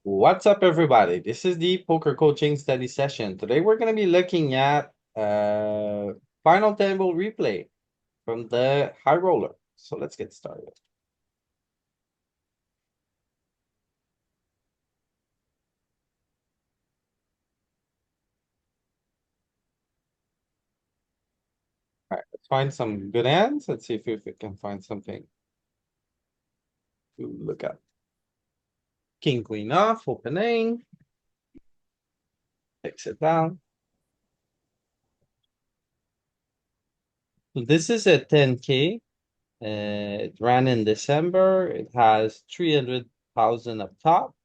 What's up, everybody? This is the poker coaching study session. Today we're going to be looking at final table replay from the high roller. So let's get started. All right, let's find some good hands. Let's see if we can find something to look at. King, queen off, opening. Takes it down. So this is a 10K. It ran in December. It has 300,000 up top.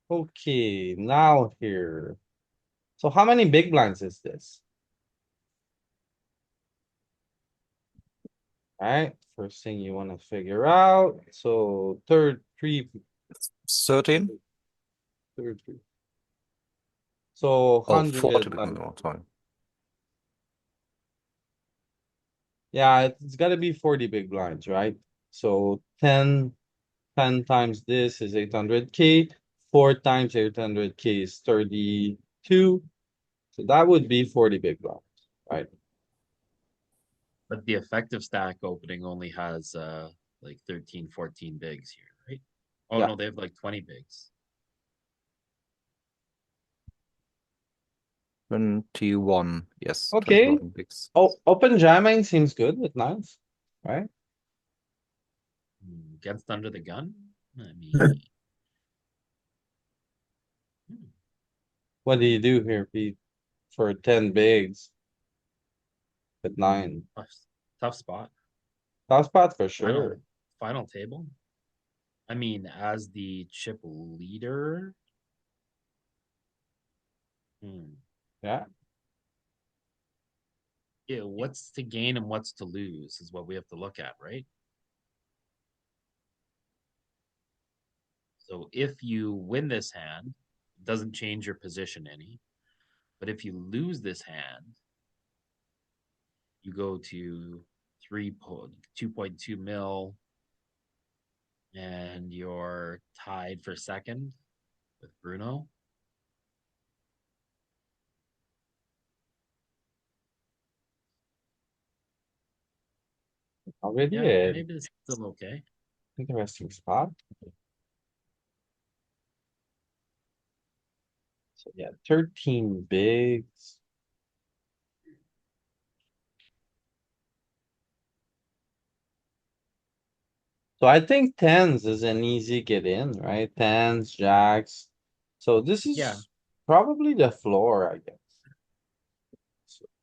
Okay, now here. So how many big blinds is this? Alright, first thing you wanna figure out, so Thirteen third three. So or 40 100, become more time. yeah, it's gotta be 40 big blinds, right? So 10 times this is 800K, 4 times 800K is 32. So that would be 40 big blinds, right? But the effective stack opening only has like 13, 14 bigs here, right? Oh Yeah, no, they have like 20 bigs. 21, yes, okay. 21 bigs. Oh, open jamming seems good with nines, right? Against under the gun? I mean, hmm, What do you do here, Pete? For 10 bigs with nine? tough, tough spot. Top spot for Final sure. final table. I mean, as the chip leader. Hmm. Yeah, Yeah, what's to gain and what's to lose is what we have to look at, right? So if you win this hand, it doesn't change your position any. But if you lose this hand, you go to 2.2 mil and you're tied for second with Bruno. already Yeah, an maybe it's still okay. interesting spot. So yeah, 13 bigs. So I think tens is an easy get in, right? Tens, jacks. So this Yeah. is probably the floor, I guess.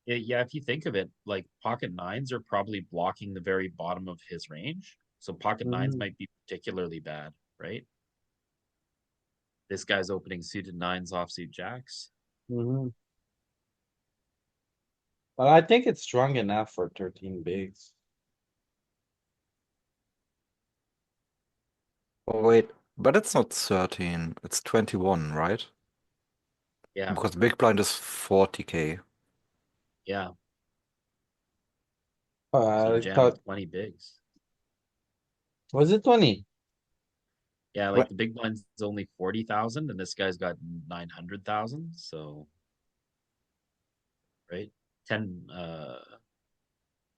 Yeah, if you think of it, like pocket nines are probably blocking the very bottom of his range. So pocket nines Mhm, might be particularly bad, right? This guy's opening suited nines, offsuit jacks. mhm. But I think it's strong enough for 13 bigs. Oh, wait, but it's not 13, it's 21, right? Yeah, Because big blind is 40k. yeah. So you I jam thought, 20 bigs. was it 20? Yeah, like What? the big blind's only 40,000 and this guy's got 900,000. So, right? 10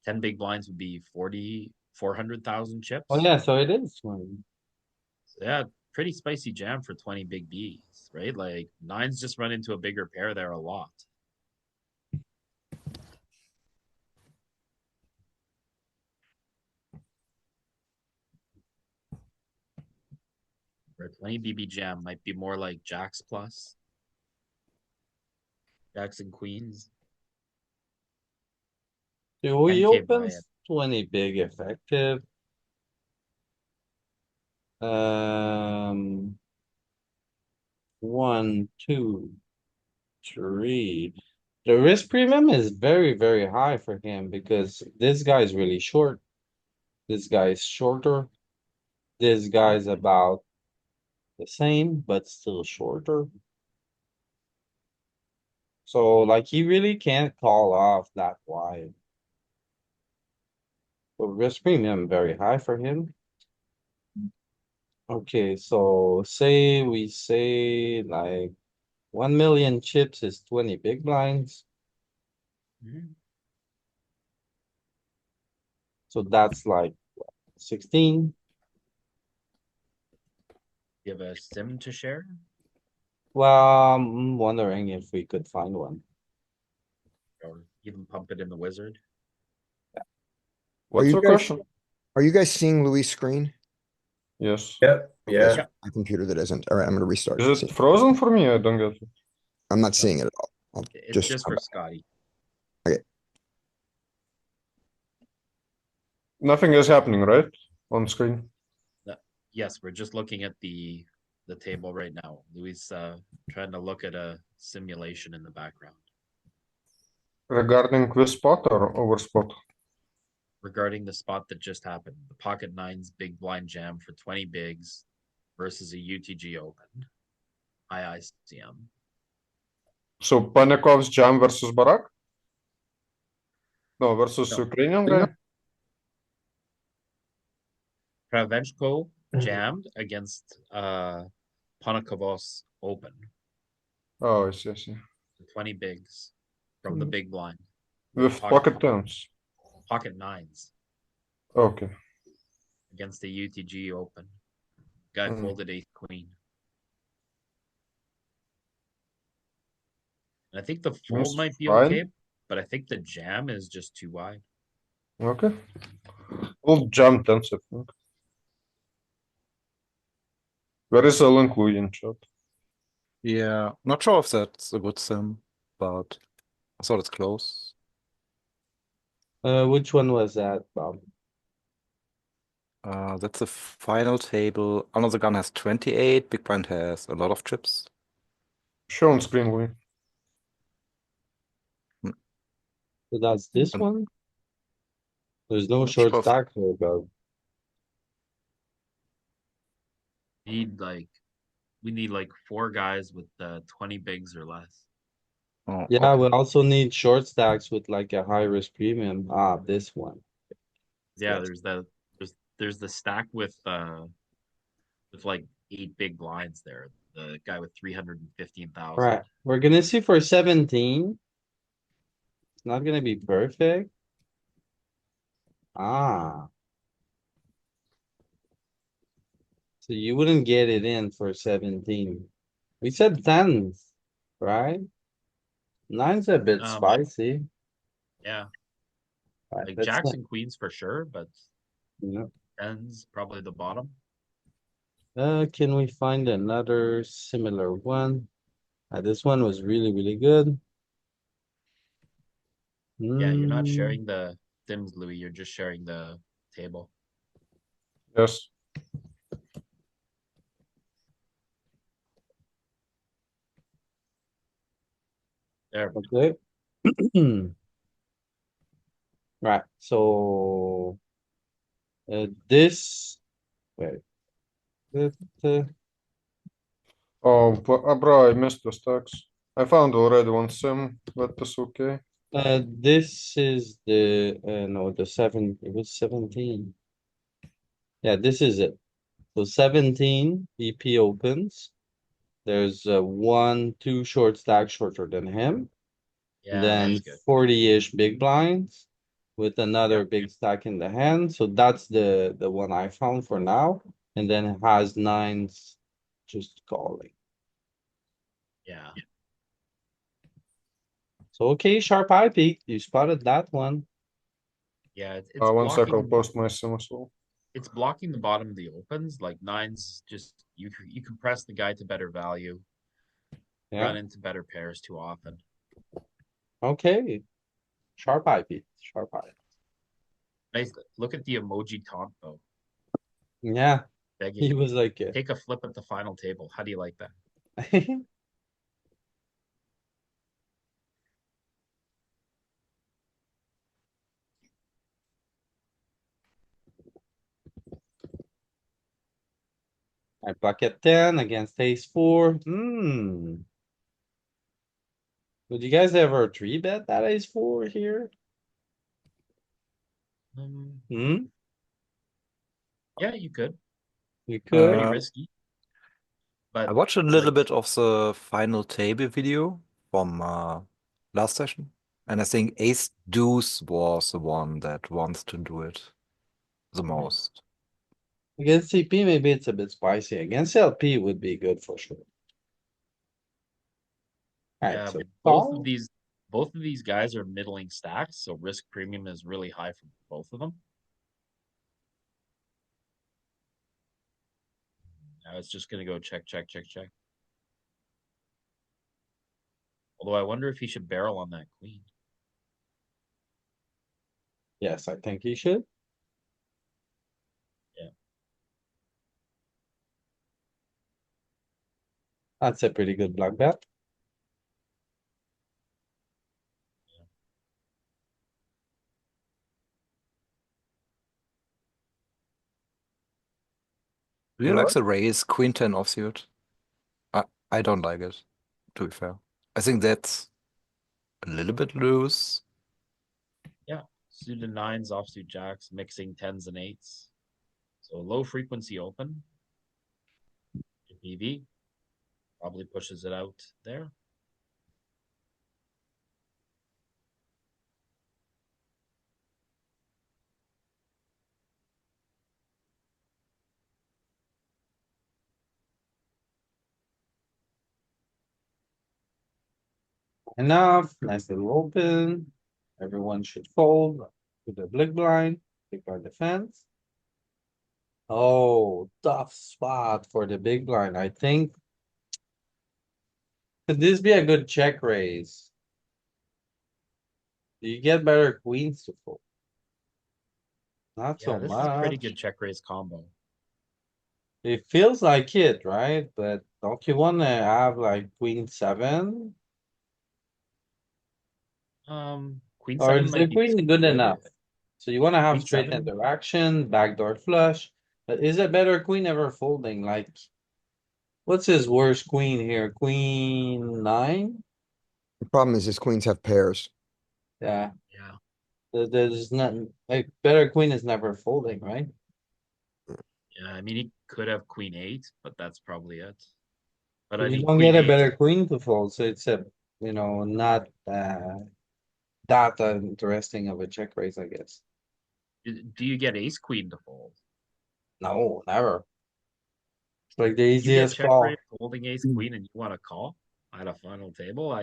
10 big blinds would be 400,000 Oh chips. yeah, so it is 20. So yeah, pretty spicy jam for 20 big Bs, right? Like nines just run into a bigger pair there a lot. Where 20 BB jam might be more like jacks plus, jacks and queens, So he 10K by it. opens 20 big effective. Um, one, two, three. The risk premium is very, very high for him because this guy is really short. This guy is shorter. This guy's about the same, but still shorter. So like he really can't call off that wide. So risk premium very high for him. Okay, so we say like 1 million chips is 20 big blinds. Mhm. So that's like 16. You have a sim to share? Well, I'm wondering if we could find one. Or even pump it in the wizard? What's you your guys- question? Are you guys seeing Louis' screen? Yes. Yep, Okay, yeah. so my computer that isn't. All right, I'm gonna restart. Is See. it frozen for me? I don't get it. I'm not seeing it at all. I'll It's just just come for back. Scotty. Nothing is happening, right? On screen. Yes, we're just looking at the table right now. Louis trying to look at a simulation in the background Regarding this spot or over spot? regarding the spot that just happened. The pocket nines big blind jam for 20 bigs versus a UTG open. IICM. So Panikov's jam versus Barak? No, versus No. Ukrainian guy? Pravenchko jammed against Panakovos open. Oh, I see, I see. 20 bigs from the big blind. With pocket tens. Pocket nines Okay. against the UTG open. Guy Mm. folded ace queen. And I think the fold Seems might be fine. okay, but I think the jam is just too wide. Okay. We'll jam tens, I think. Where is the link, Louis, in chat? Yeah, not sure if that's a good sim, but I thought it's close. Which one was that, Bob? That's the final table. Under the gun has 28, big blind has a lot of chips. Show on screen, Louis. So that's this And- one? There's no Not short sure if- stack here, Bob. We need like 4 guys with 20 bigs or less. Oh, Yeah, okay. we also need short stacks with like a high risk premium. Ah, this one. Yeah, Yes. there's the stack with like 8 big blinds there. The guy with 315,000. Alright, we're gonna see for 17. It's not gonna be perfect. Ah. So you wouldn't get it in for 17. We said tens, right? Nine's a bit Um, spicy. Yeah, Right, like that's jacks not, and queens for sure, but you know. tens probably the bottom. Can we find another similar one? This one was really good. Yeah, you're not Mm, sharing the sims, Louis. You're just sharing the table. Yes. There. okay. Right, so this wait. Uh, Oh, bro, I missed the stacks. I found already one sim, but that's okay. this is the no the it was 17. Yeah, this is it. So 17 EP opens. There's 2 short stack shorter than him. Yeah, Then that's good. 40-ish big blinds with another Yep. big stack in the hand. So that's the one I found for now. And then it has nines just calling. Yeah. So okay, sharp eye peek. You spotted that one. Yeah, it's One sec, I'll blocking post my sim as well. it's blocking the bottom of the opens. Like nines just you compress the guy to better value, Yeah. run into better pairs too often. Okay. Sharp eye peek. Sharp eye. Nice. Look at the emoji taunt though. Yeah. Begging He you. was like Take a flip at the final table. How do you like that? I bucket 10 against ace 4. Hmm. Would you guys ever 3-bet that ace 4 here? Hmm, Yeah, you could. you Pretty could. risky. I But watched a little like, bit of the final table video from last session, and I think Ace Deuce was the one that wants to do it the most. Against CP, maybe it's a bit spicy. Against LP would be good for sure. Alright, yeah, so both of call. these guys are middling stacks, so risk premium is really high for both of them. Now it's just gonna go check, check, check, check. Although I wonder if he should barrel on that queen. Yes, I think he should. Yeah. That's a pretty good block bet. Do you like the raise Queen 10 offsuit? I don't like it, to be fair. I think that's a little bit loose. Yeah, suited nines, offsuit jacks, mixing tens and eights. So low frequency open. PV probably pushes it out there. Enough, nice little open. Everyone should fold to the big blind, big blind defense. Oh, tough spot for the big blind, I think. Could this be a good check raise? Do you get better queens to fold? Not Yeah, so this is a pretty much. good check raise combo. It feels like it, right? But don't you wanna have like queen seven? Queen Or seven is the might be queen good good. enough? So you wanna have Queen straight seven, interaction, backdoor flush, but is a better queen ever folding? Like, what's his worst queen here? Queen nine? The problem is his queens have pairs. Yeah, yeah. there's nothing, like, better queen is never folding, right? Yeah, I mean he could have queen eight, but that's probably it. But I You think don't queen get a eight, better queen to fold, so it's a, not, that interesting of a check raise, I guess. do you get ace queen to fold? No, never. It's like the You get easiest check raise call, holding ace queen and you want to call at a final table?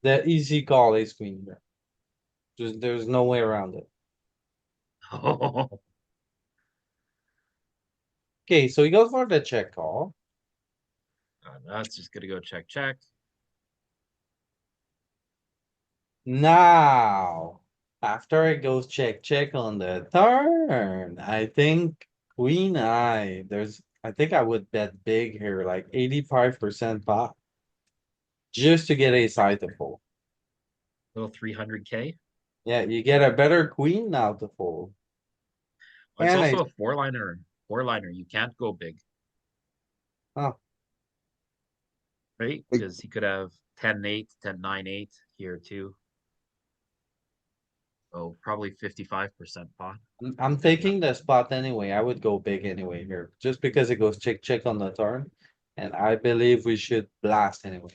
the easy call is queen here. Just, there's no way around it. Oh, Okay, so he goes for the check call. that's just gonna go check, check. Now, after it goes check, check on the turn, I think queen eye, I think I would bet big here, like 85% pot. Just to get a side to fold. Little 300K. Yeah, you get a better queen now to fold. It's And I, also a four-liner. Four-liner. You can't go big, oh, right? Big- Because he could have 10-8, 10-9-8 here too. So probably 55% pot. I'm taking the spot anyway. I would go big anyway here, just because it goes check, check on the turn. And I believe we should blast anyway.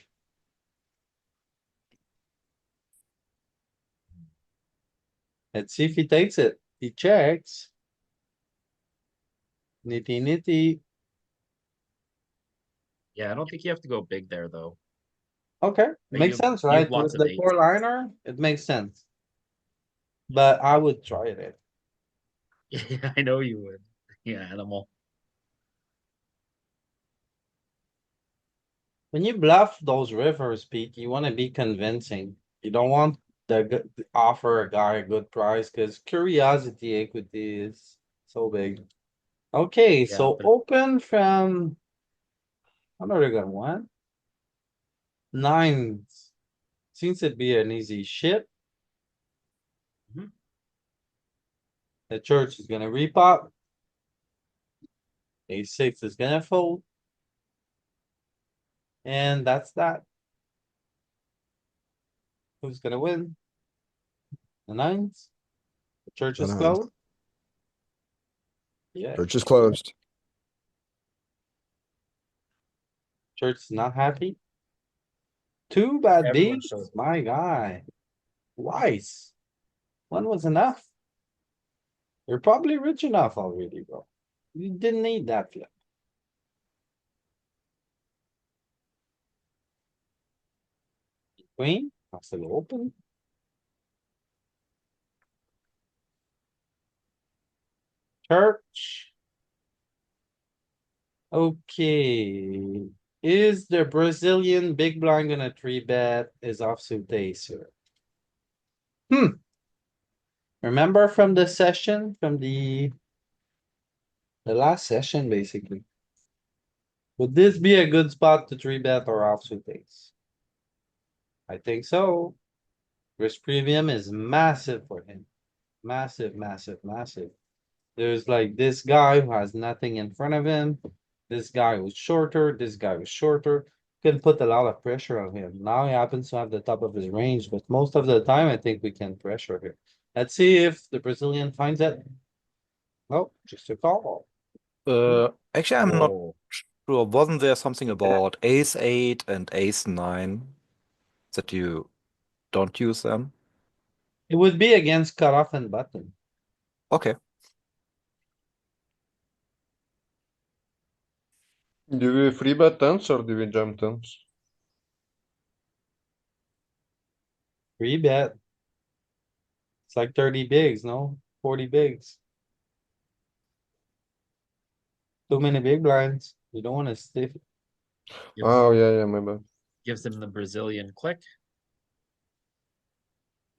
Let's see if he takes it. He checks. Nitty nitty. Yeah, I don't think you have to go big there though. Okay, But makes sense, you have right? lots With of the four eights. liner, it makes sense. But I would try it. Yeah, I know you would. Yeah, animal. When you bluff those rivers, Pete, you wanna be convincing. You don't want offer a guy a good price, cause curiosity equity is so big. Okay, Yeah, so but open from. What are they gonna want? Nines. Seems to be an easy shit. Mhm. The church is gonna repop. A six is gonna fold. And that's that. Who's gonna win? The nines? Church I is know. closed? Yeah, Church is closed. church is not happy. Two bad Everyone beats, shows. my guy. Twice. One was enough. You're probably rich enough already, bro. You didn't need that flip. Queen, I'll still open. Church. Okay. Is the Brazilian big blind gonna three bet his offsuit ace here? Remember from the session, from the last session, basically? Would this be a good spot to three bet or offsuit ace? I think so. Risk premium is massive for him. Massive, massive, massive. There's like this guy who has nothing in front of him. This guy was shorter, this guy was shorter. Can put a lot of pressure on him. Now he happens to have the top of his range, but most of the time I think we can pressure here. Let's see if the Brazilian finds it. Oh, just a call. Actually, I'm not Whoa. sure. Wasn't there something about ace 8 and ace 9 that you don't use them? It would be against cutoff and button. Okay. Do we free bet tens or do we jam tens? Free bet. It's like 30 bigs, no? 40 bigs. Too many big blinds. You don't wanna stiff. Gives, Oh, yeah, my bad. gives him the Brazilian click.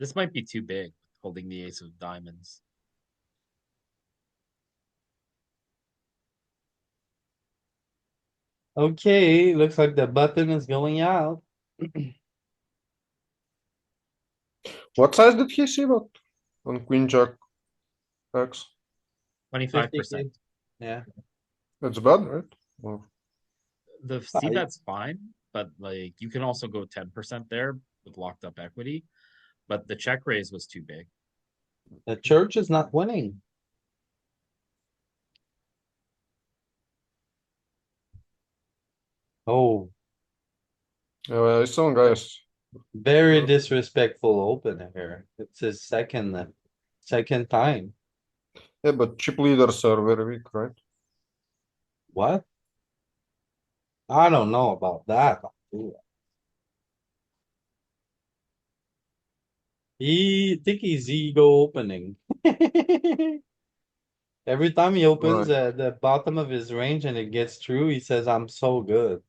This might be too big, holding the ace of diamonds. Okay, looks like the button is going out. What size did he see that? On queen jack X? 25%. Yeah, That's bad, right? Or- The C I- bet's fine, but like you can also go 10% there with locked up equity. But the check raise was too big. the church is not winning. Oh, Yeah, some guys. very Well- disrespectful open here. It's his second time. Yeah, but chip leaders are very weak, right? What? I don't know about that. He think he's ego opening. Every time he opens Right. the bottom of his range and it gets through, he says, I'm so good.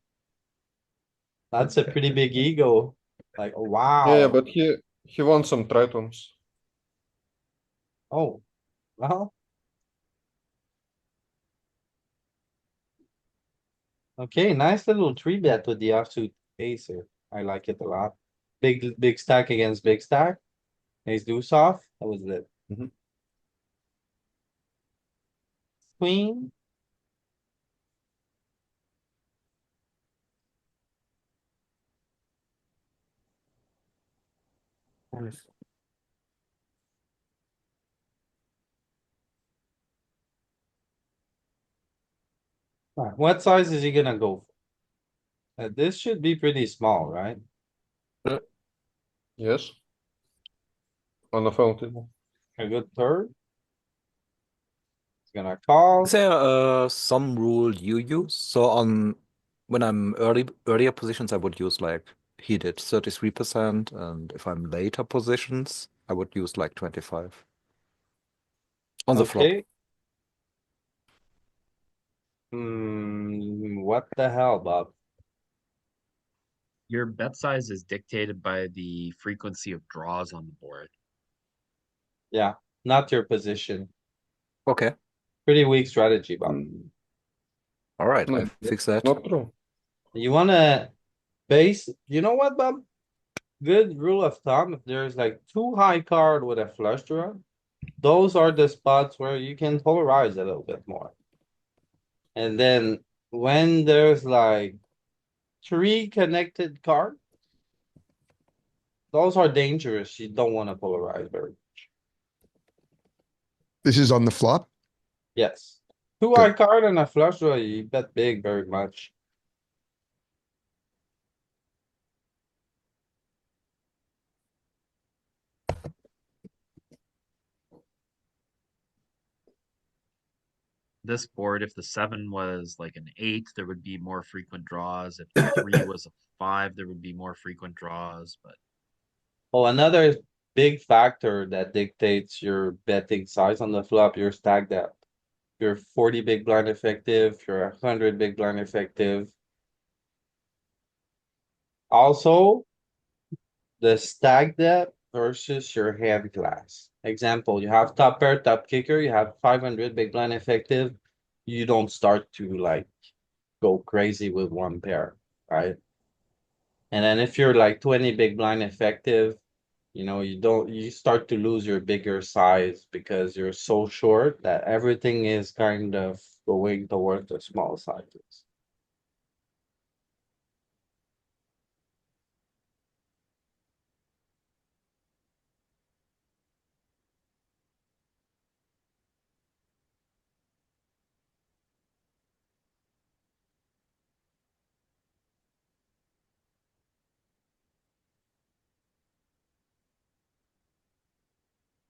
That's a pretty big ego. Like, Yeah, wow. but he won some tritons. Oh, well. Okay, nice little three bet with the offsuit ace here. I like it a lot. Big stack against big stack. Ace deuce off. That was it. Mhm. Queen. Alright, what size is he gonna go for? This should be pretty small, right? Yes. On the phone table. A good third. He's gonna call. Is there some rule you use? So on when I'm earlier positions, I would use like he did 33%, and if I'm later positions, I would use like 25 on the flop. Okay. What the hell, Bob? Your bet size is dictated by the frequency of draws on the board. Yeah, not your position. Okay. Pretty weak strategy, Bob. All right, No, I fix that. not true. You wanna base, you know what, Bob? Good rule of thumb, if there's like two high card with a flush draw, those are the spots where you can polarize a little bit more. And then when there's like three connected card, those are dangerous. You don't wanna polarize very. This is on the flop. Yes. Two Good. high card and a flush draw, you bet big very much. This board, if the 7 was like an 8, there would be more frequent draws. If the 3 was a 5, there would be more frequent draws. But Oh, another big factor that dictates your betting size on the flop, your stack depth. You're 40 big blind effective, you're 100 big blind effective. Also, the stack depth versus your hand class. Example, you have top pair, top kicker, you have 500 big blind effective. You don't start to like go crazy with one pair, right? And then if you're like 20 big blind effective, you start to lose your bigger size because you're so short that everything is kind of going towards the small sizes.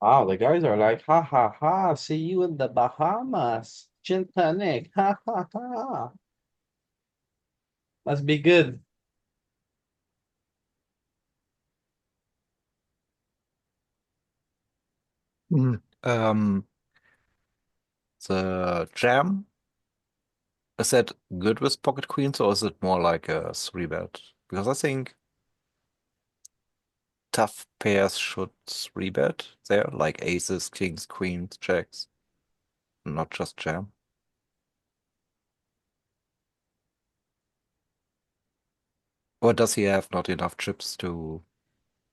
Wow, the guys are like, ha ha ha, see you in the Bahamas. Gin tonic, ha ha ha. Must be good. Um, the jam, is that good with pocket queens or is it more like a 3-bet? Because I think tough pairs should 3-bet there, like aces, kings, queens, jacks, not just jam. Or does he have not enough chips to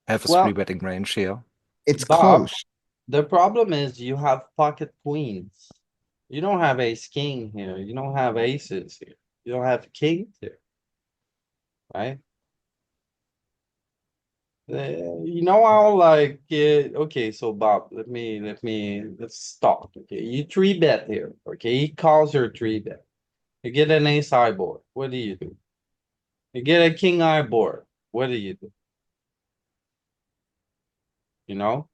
have a Well, 3-betting range here? It's Bob, close. the problem is you have pocket queens. You don't have ace king here. You don't have aces here. You don't have kings here. Right? You know how like okay, so Bob, let's stop. Okay, you three bet here. Okay, he calls your three bet. You get an ace high board. What do? You get a king high board. What do? You know,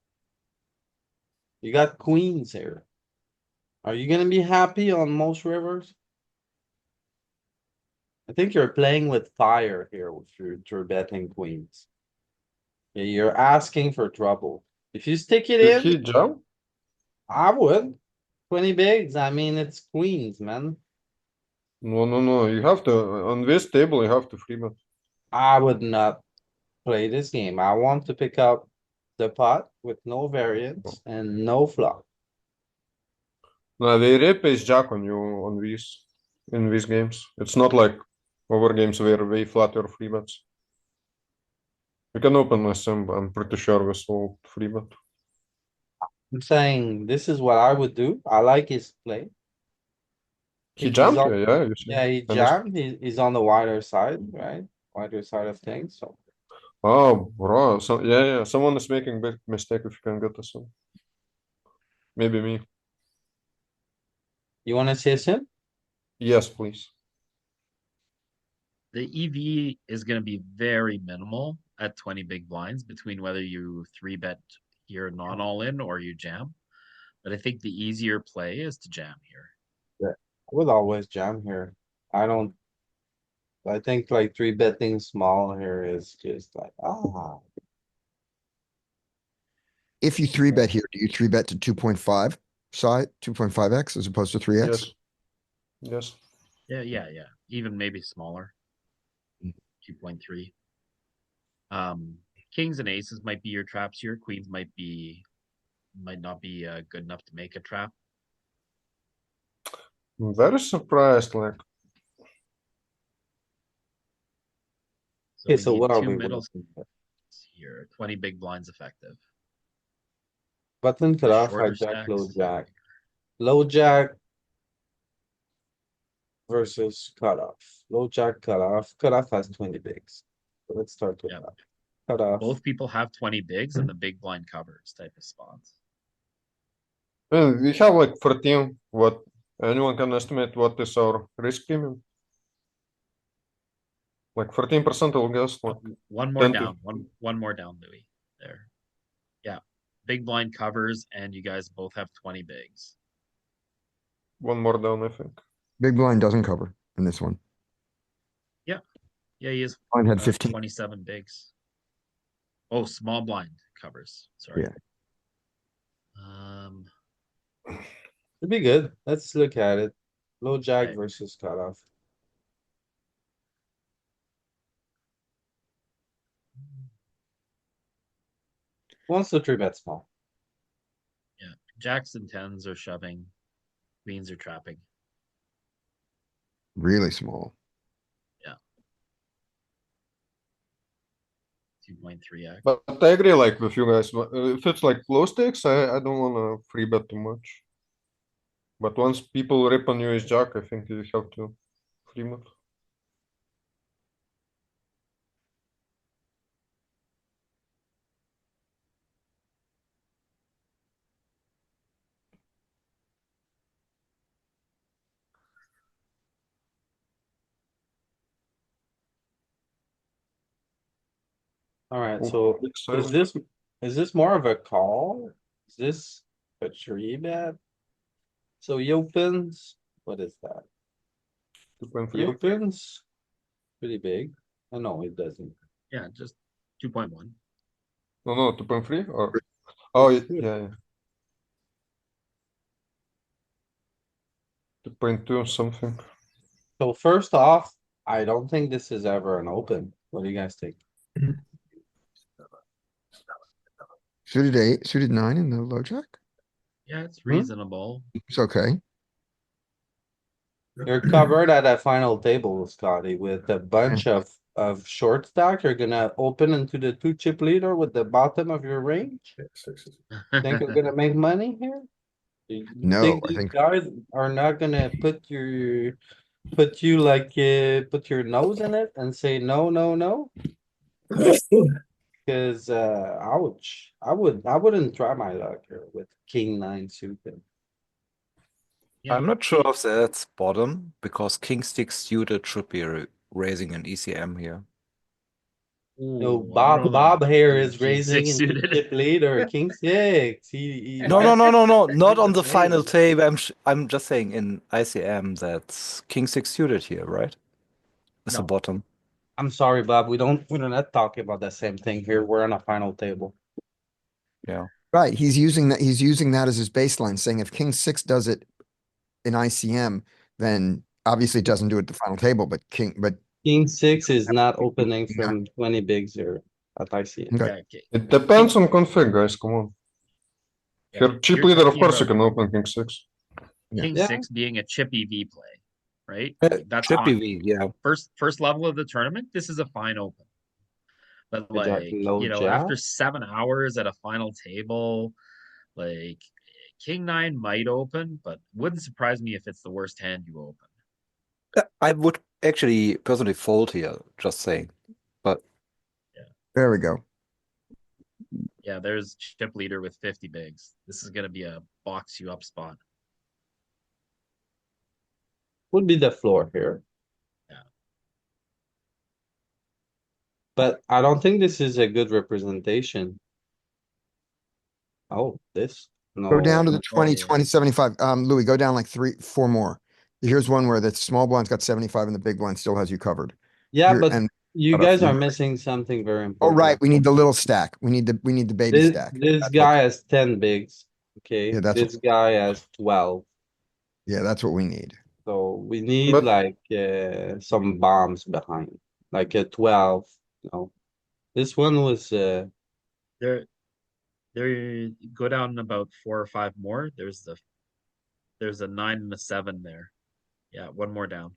you got queens here. Are you gonna be happy on most rivers? I think you're playing with fire here with your betting queens. Yeah, you're asking for trouble. If you stick it Did in, he jump? I would. 20 bigs, I mean, it's queens, man. No, no, no. You have to, on this table, you have to free bet. I would not play this game. I want to pick up the pot with no variance and no flop. No, they raise jack on you on these, in these games. It's not like over games where they flat your free bets. You can open a sim, I'm pretty sure with all free bet. I'm saying this is what I would do. I like his play. He He's jumped, on, yeah, you see. yeah, he And this, jammed. He's on the wider side, right? Wider side of things, so. oh, bro, so yeah, yeah, someone is making big mistake if you can get this one. Maybe me. You wanna see him? Yes, please. the EV is going to be very minimal at 20 big blinds between whether you 3-bet here not all in or you jam. But I think the easier play is to jam here. Yeah, I would always jam here. I think like three betting small here is just like, If you 3-bet here, do you 3-bet to 2.5 side, 2.5x as opposed to 3x? Yes, yes. Yeah. Even maybe smaller. 2.3. Kings and aces might be your traps here. Queens might not be good enough to make a trap. I'm very surprised, like, So Okay, we so what need are two we middle looking at? here. 20 big blinds effective. Button The cutoff, shorter hijack, low stacks. jack. Low jack versus cutoff. Low jack cutoff. Cutoff has 20 bigs. So let's start with Yeah. that. Cutoff. Both people have 20 bigs and the big blind covers type of spots. We have like 14. What? Anyone can estimate what is our risk premium? Like 14%, I'll guess. Like One more 10 to down. One more down, Louis. There. Yeah. Big blind covers, and you guys both have 20 bigs. one more down, I think. Big blind doesn't cover in this one. Yeah, he has Blind had 15. 27 bigs. Oh, small blind covers. Sorry. Yeah. It'd be good. Let's look at it. Low jack Okay. versus cutoff. Wants to three bet small. Yeah. Jacks and tens are shoving. Queens are trapping. Really small. 2.3x. But I agree, like with you guys. If it's like low stakes, I don't wanna free bet too much. But once people rip on you as jack, I think you have to free bet. Alright, Oh, so big is size. this more of a call? Is this a three bet? So he opens, what is that? He 2.3. opens pretty big. Oh, no, it doesn't. Yeah, just 2.1. No, 2.3 or oh yeah, yeah. 2.2 something. So first off, I don't think this is ever an open. What do you guys think? Suited 8, suited 9 in the low jack? Yeah, it's Hmm? reasonable. It's okay. You're covered at a final table, Scotty, with a bunch of short stack. You're gonna open into the two chip leader with the bottom of your range. Think you're gonna make money here? You No, think I these think guys are not gonna put you like, put your nose in it and say, no, no, no? Cause, ouch, I wouldn't try my luck here with king nine suited. Yeah. I'm not sure if that's bottom because king six suited should be raising an ECM here. No, Ooh, I don't know Bob about here king is raising six into suited. chip leader, king six. He No, no, might. no, no, no, not on the final raise. table. I'm just saying in ICM that's king six suited here, right? It's a No, bottom. I'm sorry, Bob. We're not talking about the same thing here. We're on a final table. Yeah. right. He's using that as his baseline, saying if king 6 does it in ICM, then obviously it doesn't do it at the final table, but King six is not opening from 20 bigs here at ICM. okay. Yeah, okay. It depends on config, guys. Come on. Yeah, Here, chip you're leader, of talking course, you about can open king six. king Yeah. six being a chip EV play, right? That's Chip fine. EV, yeah. First level of the tournament, this is a fine open. But Jack like, low after jack. 7 hours at a final table, like king nine might open, but wouldn't surprise me if it's the worst hand you open. I would actually personally fold here, just saying. But There we go. Yeah, there's chip leader with 50 bigs. This is gonna be a box you up spot. Would be the floor here. Yeah. But I don't think this is a good representation. Oh, this, Go down no, to the 20, 20, 75. Louis, go down like 3, 4 more. Here's one where the small blind's got 75 and the big blind still has you covered. yeah, Here but and you cutoff guys are you- missing something very Oh, right. important. We need the little stack. We need the baby This, stack. this That's guy has 10 bigs, Yeah, okay? that's This guy has 12. that's what we need. So we need But like, some bombs behind, like a 12, you know? This one was, There go down about 4 or 5 more. There's a 9 and a 7 there. Yeah, one more down.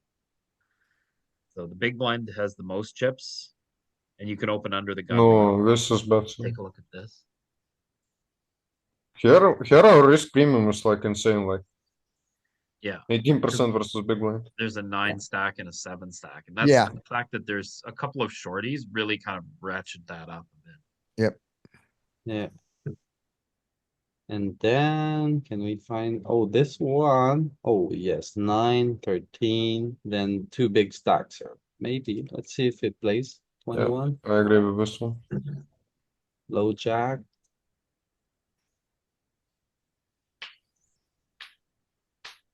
So the big blind has the most chips, and you can open under the gun. no, this is bad. Take a look at this. Here our risk premium is like insane, like Yeah, 18% versus big blind. there's a 9 stack and a 7 stack, and that's Yeah. the fact that there's a couple of shorties really kind of ratchet that up a bit. Yep. yeah. And then can we find, oh, this one? Oh, yes, 9, 13, then two big stacks here. Maybe, let's see if it plays. Yeah, 21, I agree with this one. low jack.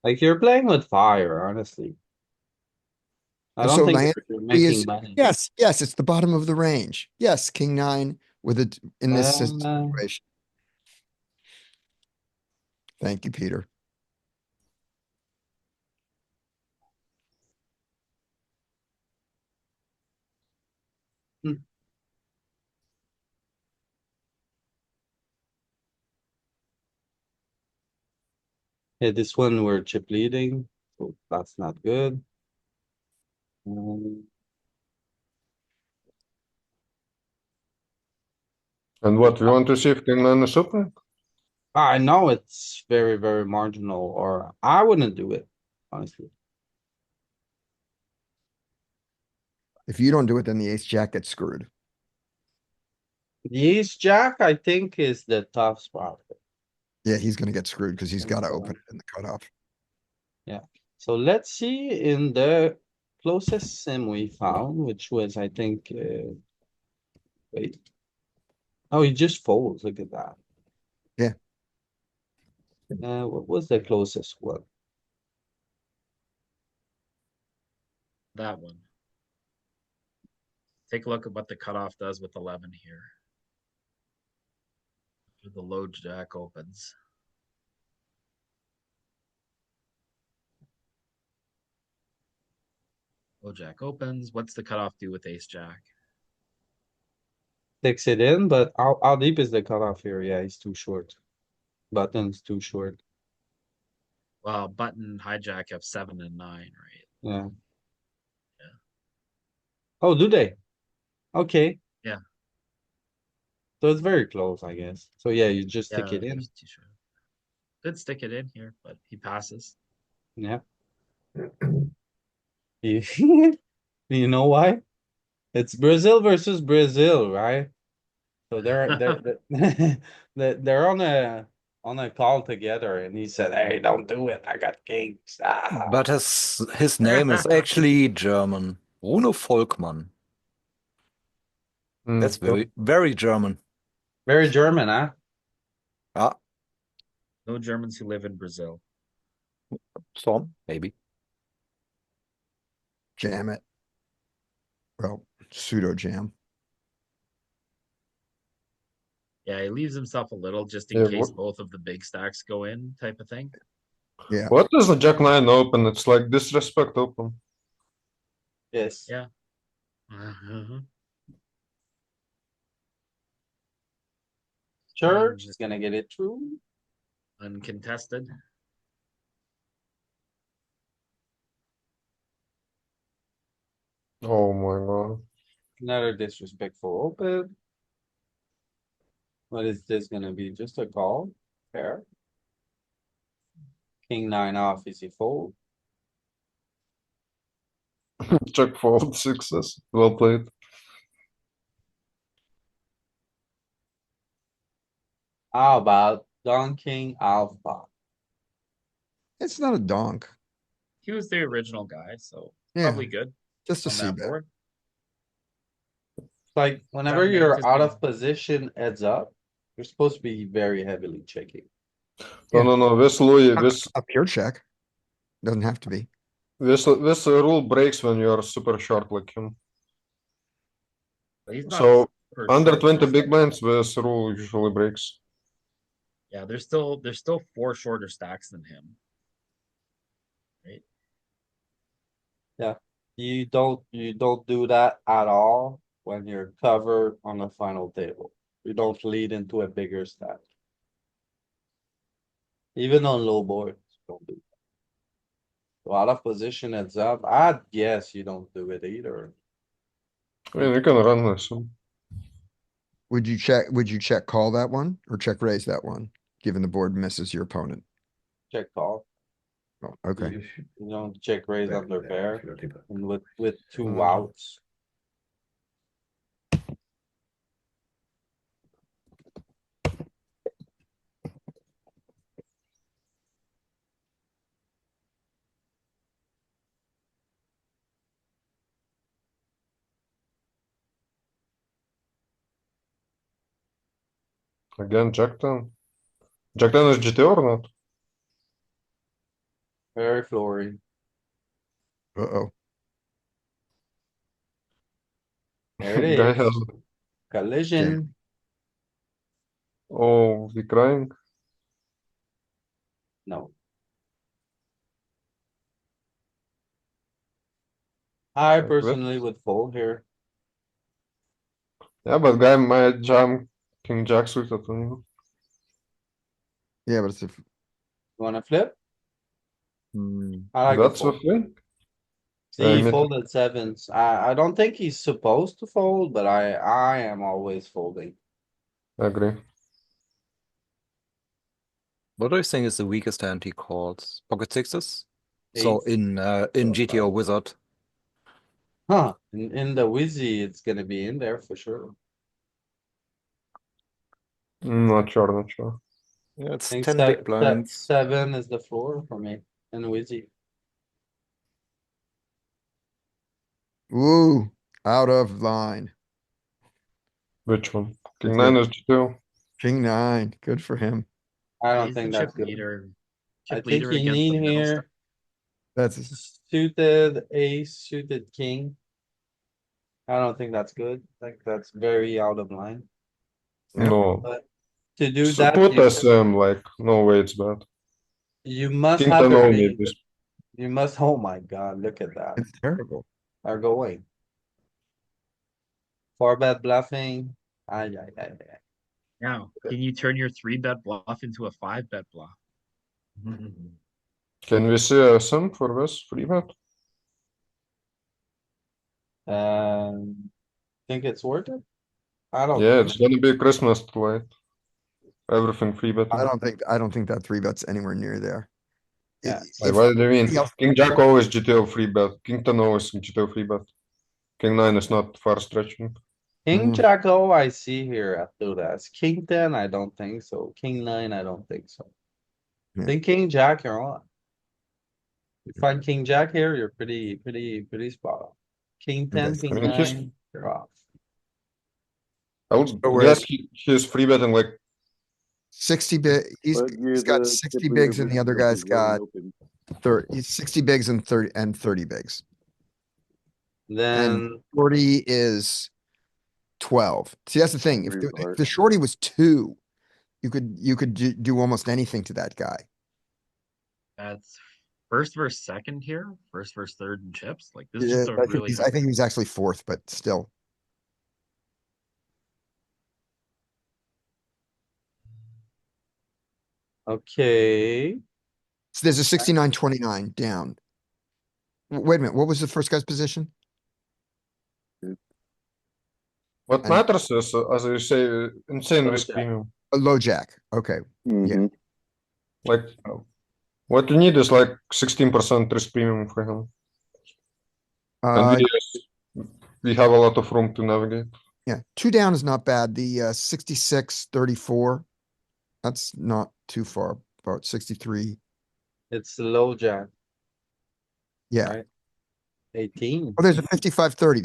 Like you're playing with fire, honestly. I don't So think my you're answer making is, money. yes, yes, it's the bottom of the range. Yes, king nine with it in this Uh, situation. Thank you, Peter. yeah, this one we're chip leading, so that's not good. And what, we want to see if king nine is open? I know it's very, very marginal, or I wouldn't do it, honestly. If you don't do it, then the ace jack gets screwed. The ace jack, I think, is the tough spot. Yeah, he's gonna get screwed because he's And gotta so open it in the cutoff. So let's see in the closest sim we found, which was, I think, wait. Oh, he just folds. Look at that. Yeah. What was the closest one? That one. Take a look at what the cutoff does with 11 here. The low jack opens. Low jack opens. What's the cutoff do with ace jack? Sticks it in, but how deep is the cutoff here? Yeah, he's too short. Button's too short. Well, button hijack have 7 and 9, right? Yeah. Yeah. Oh, do they? Okay. Yeah. So it's very close, I guess. So yeah, you just stick Yeah, it in. there's too short. Could stick it in here, but he passes. Yeah. You, you know why? It's Brazil versus Brazil, right? So they're on a call together, and he said, "Hey, don't do it. I got kings." Ah, But his name is actually German. Bruno Volkmann. Hmm, That's very, very German. very German, huh? Ah, No Germans who live in Brazil. some, maybe. Jam it. Well, pseudo jam. Yeah, he leaves himself a little just in Yeah, case both of the big stacks go in, type of thing. Yeah. what is the jack nine open? It's like disrespect open. Yes. Yeah. Uh-huh. Church is gonna get it through. Uncontested. Oh my god. Another disrespectful open. What is this gonna be? Just a call? Fair. King nine off, easy fold. Check fold sixes. Well played. How about Don King Alpha? It's not a donk. He was the original guy, so Yeah, probably good just a on that c-bet. board. It's like whenever Dominate you're has out been- of position heads up, you're supposed to be very heavily checking. No, Yeah. no, no. This Louis, A this a pure check. Doesn't have to be. this rule breaks when you're super short like him. But he's not So super under short, 20 there's big like- blinds, this rule usually breaks. Yeah, there's still 4 shorter stacks than him. Right? You don't do that at all when you're covered on the final table. You don't lead into a bigger stack. Even on low boards, don't do that. So out of position heads up, I'd guess you don't do it either. I mean, you can run this. Would you check call that one or check raise that one, given the board misses your opponent? Check call. Oh, okay. You don't check raise under pair and with two Mhm. outs. Again, Jack 10. Jack 10 is GT or not? Very flory. Uh-oh. There it Guy has. is. Collision. Oh, we crying. No. I Like this. personally would fold here. Yeah, but guy might jam King Jack suited on you. Yeah, but it's a, You wanna flip? Hmm. I like a That's the fold. thing. See, he me too. folded sevens. I don't think he's supposed to fold, but I am always folding. Agree. What do you think is the weakest hand he calls? Pocket sixes? So Eights. in GTO Wizard. Huh, in the Wizzy, it's gonna be in there for sure. Not sure, not sure. Yeah, I it's think 10 big blinds. seven is the floor for me in Wizzy. woo, out of line. Which one? King It's 9 a is GTO. king nine, good for him. I don't He's the think chip that's good. leader. I Chip think leader you against the need middle stack. here That's, suited ace, suited king. I don't think that's good. I think that's very out of line. yeah, No. But to do So that, put SM, like, no way it's bad. you must King have 10 the only range. this. You must, oh my god, look at that. it's terrible. Are going. Four bet bluffing. Ay, ay, ay, ay. Now, can you turn your 3-bet bluff into a 5-bet bluff? Can we see SM for this free bet? Think it's worth it? I don't Yeah, think, it's gonna be Christmas tonight. Everything free I betting. don't think that three bet's anywhere near there. Yeah. Like, If what do you mean? anybody else- King Jack always GTO free bet. King 10 always GTO free bet. King 9 is not far stretching. king Mm, jack O I see here at Dudas. King ten, I don't think so. King nine, I don't think so. Yeah. Think king jack, you're on. You find king jack here, you're pretty spot on. King okay, ten, I king mean, nine, you're off. I so would we're at guess he's free betting like 60 big, But he's got 60 bigs and the other guy's got 30, he's 60 bigs and 30 bigs. And Then 40 is 12. See, that's the thing. If Three if heart. the shorty was two, you could do almost anything to that guy. That's first versus second here. First versus third in chips. Like this is Yeah, just a really I think he was actually fourth, but still. okay, So there's a 69-29 down. Wait a minute, what was the first guy's position? what And- matters is, as you say, insane Low risk jack. premium. A low jack. Okay. Mm-hmm. Like, what you need is like 16% risk premium for him. And we have a lot of room to navigate. Yeah, two down is not bad. The 66-34, that's not too far. About 63. It's low jack. Yeah. Right. 18. Oh, there's a 55-30.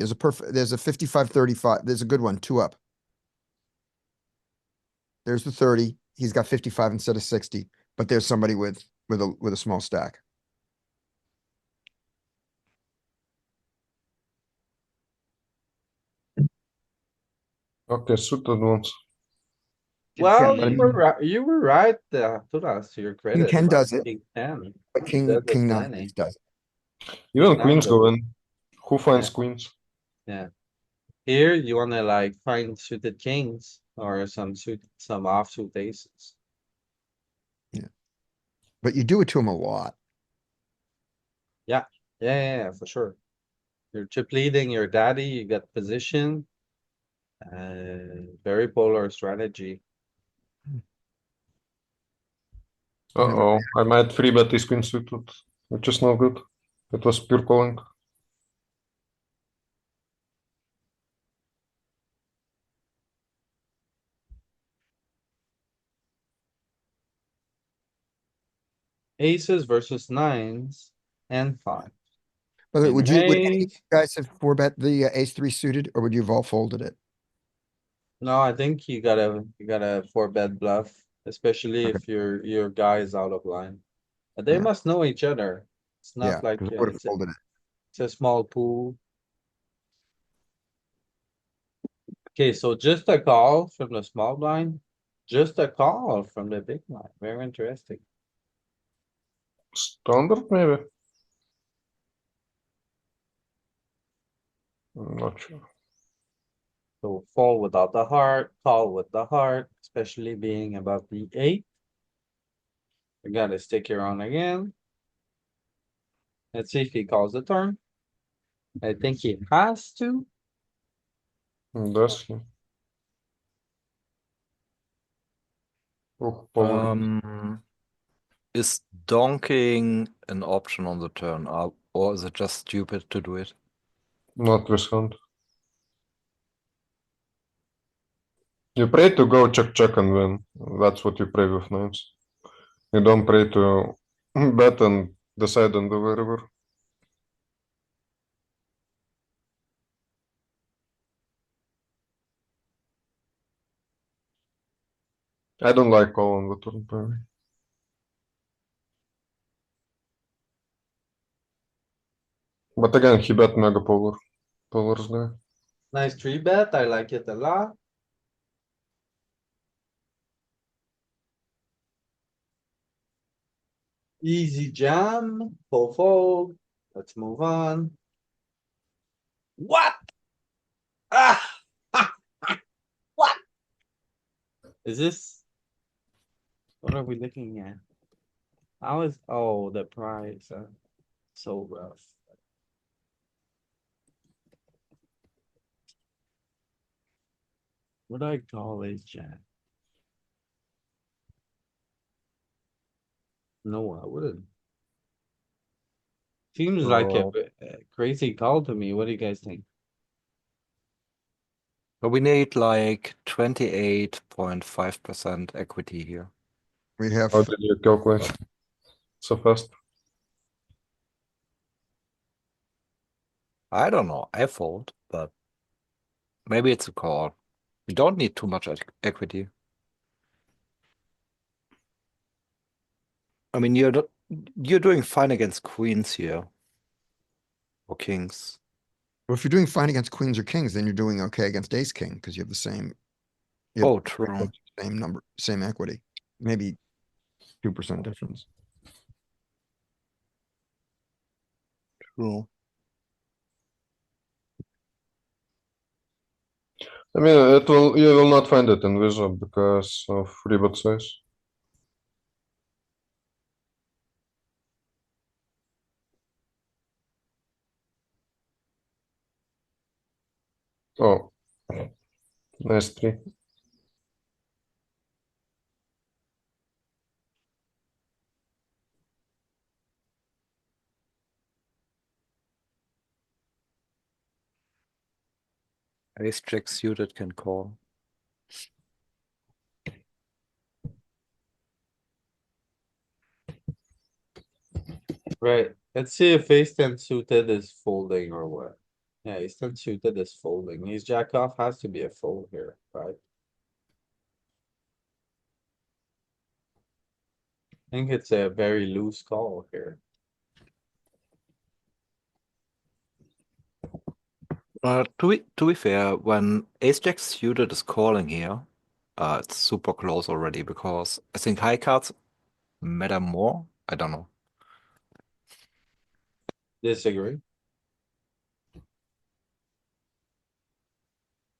There's a 55-35. There's a good one, two up. There's the 30. He's got 55 instead of 60, but there's somebody with a small stack. Okay, suited ones. Well, but I you mean- were right, Tudas, to your King credit. 10 about does it. King ten. But He does it King 9 plenty. does. Even Now queens the- go in. Who finds Yeah. queens? Here, you wanna like find suited kings or some offsuit aces. But you do it to him a lot. Yeah, for sure. You're chip leading your daddy, you got position. Very polar strategy. Uh-oh, I might free bet this queen suited, which is no good. It was pure calling. Aces versus nines and five. By the way, would any of you Ace. guys have four bet the ace three suited, or would you have all folded it? No, I think you gotta four bet bluff, especially Okay. if your guy is out of line. But they Yeah. must know each other. It's Yeah, not like 'cause I would have it's a, folded it. it's a small pool. Okay, so just a call from the small blind, just a call from the big blind. Very interesting. Standard maybe? I'm not sure. So fold without the heart, call with the heart, especially being above the eight. We gotta stick here on again. Let's see if he calls the turn. I think he has to. Does he? Oh, power. Is donking an option on the turn, or is it just stupid to do it? Not with hand. You pray to go check check and win. That's what you pray with nines. You don't pray to bet and decide on the river. I don't like call on the turn, probably. But again, he bet mega power. Power's there. Nice three bet. I like it a lot. Easy jam, full fold. Let's move on. What? Ah! What? Is this? What are we looking at? How is, oh, the price, so rough. What do I call a jam? No, I wouldn't. Seems like Oh. a crazy call to me. What do you guys think? But we need like 28.5% equity here. We have, How did you calculate so fast? I don't know. I fold, but maybe it's a call. We don't need too much equity. I mean, you're doing fine against queens here. Or kings. well, if you're doing fine against queens or kings, then you're doing okay against ace king because you have the same. You have Oh, pretty true. much the same number, same equity, maybe 2% difference. True. I mean, you will not find it in Wizard because of rebot size. Oh, nice three. Ace jack suited can call. Right, let's see if ace ten suited is folding or what. Yeah, ace ten suited is folding. He's jack off has to be a fold here, right? I think it's a very loose call here. To be fair, when ace jack suited is calling here, it's super close already because I think high cards matter more. I don't know. Disagree.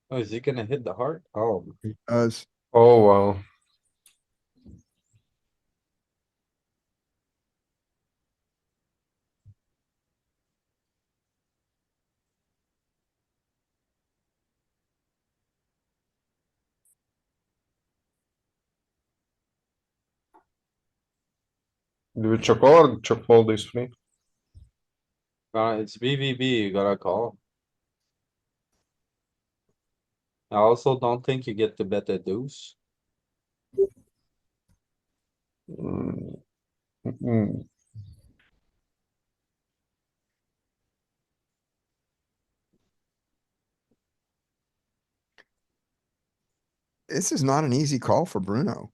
Oh, is he gonna hit the heart? Oh, Does Oh, wow. Do we check or check fold these three? it's BVB, you gotta call. I also don't think you get to bet a deuce. Mm, mm, This is not an easy call for Bruno.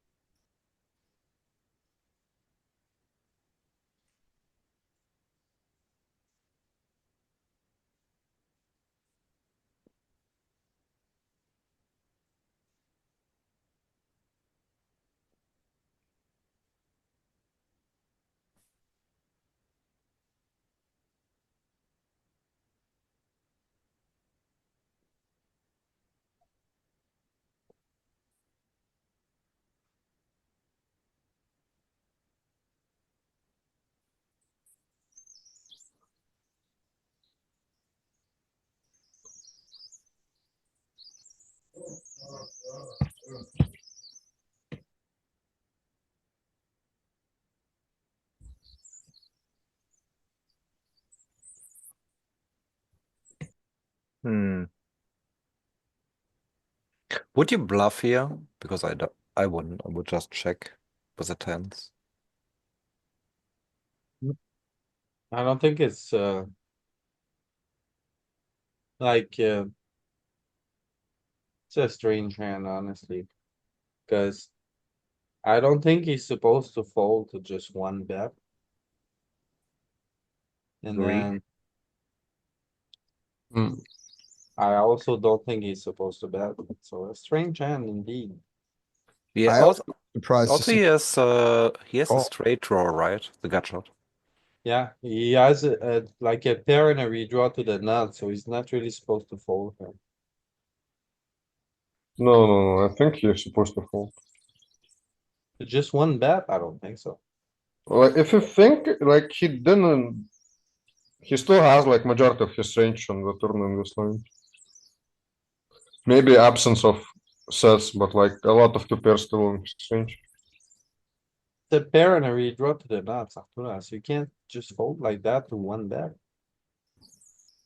Hmm. Would you bluff here? Because I wouldn't. I would just check with the tens. I don't think it's like it's a strange hand, honestly, because I don't think he's supposed to fold to just one bet. And Agree. then Hmm. I also don't think he's supposed to bet. So a strange hand indeed. Yeah. I Also, surprised to also see. he has a Call. straight draw, right? The gut shot. Yeah, he has like a pair and a redraw to the nuts, so he's not really supposed to fold here. No, I think you're supposed to fold. Just one bet? I don't think so. Like, if you think, like, he still has, like, majority of his range on the turn in this line. Maybe absence of sets, but, like, a lot of two pairs still in his range. The pair and a redraw to the nuts, Arturo, so you can't just fold like that to one bet.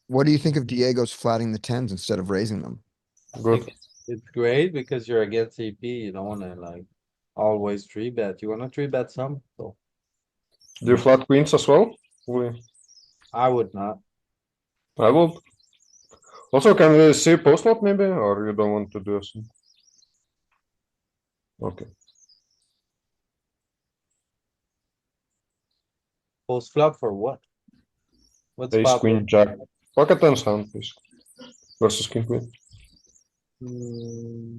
What do you think of Diego's flatting the tens instead of raising them? Good. It's great because you're against EP, you don't wanna like always three bet, you wanna three bet some, so Do you flat queens as well? We- I would not. I will. Also, can we see post flop maybe, or you don't want to do this? Okay. Post flop for what? What's Ace, flop? queen, jack. Pocket tens hand, please. Versus king, queen. Hmm,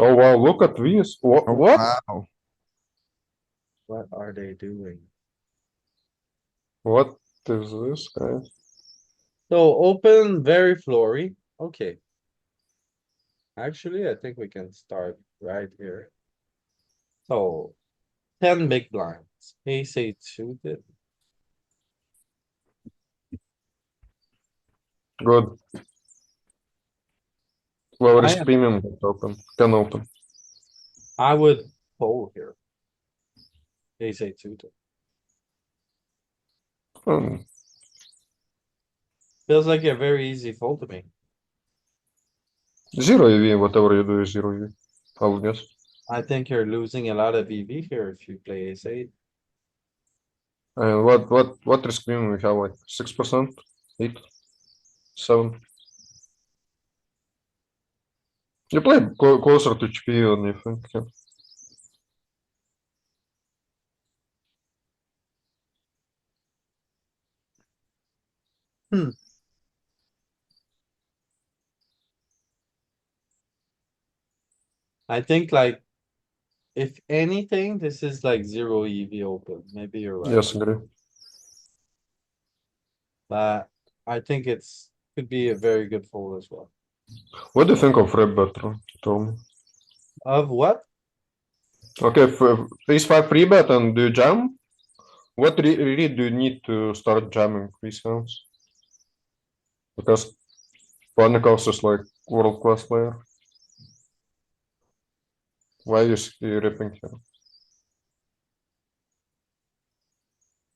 Oh wow, look at these. What? Oh, What? wow. what are they doing? What is this, guys? So open very flory, okay. Actually, I think we can start right here. So 10 big blinds, ace eight suited. Good. Lower I is am, premium, but open. Can open. I would fold here. Ace eight suited. Hmm. Feels like a very easy fold to me. Zero EV, whatever you do is zero EV. I would guess. I think you're losing a lot of EV here if you play ace eight. And what risk premium we have, like 6%? 8? 7? You play closer to HP than you think. Yeah. Hmm. I think like, if anything, this is like zero EV open. Maybe you're right, Yes, agree. but I think could be a very good fold as well. What do you think of red better? Tell me. Of what? Okay, for ace 5 free bet and do you jam? What really do you need to start jamming these hands? Because Panikos is like world class player. Why is he ripping here?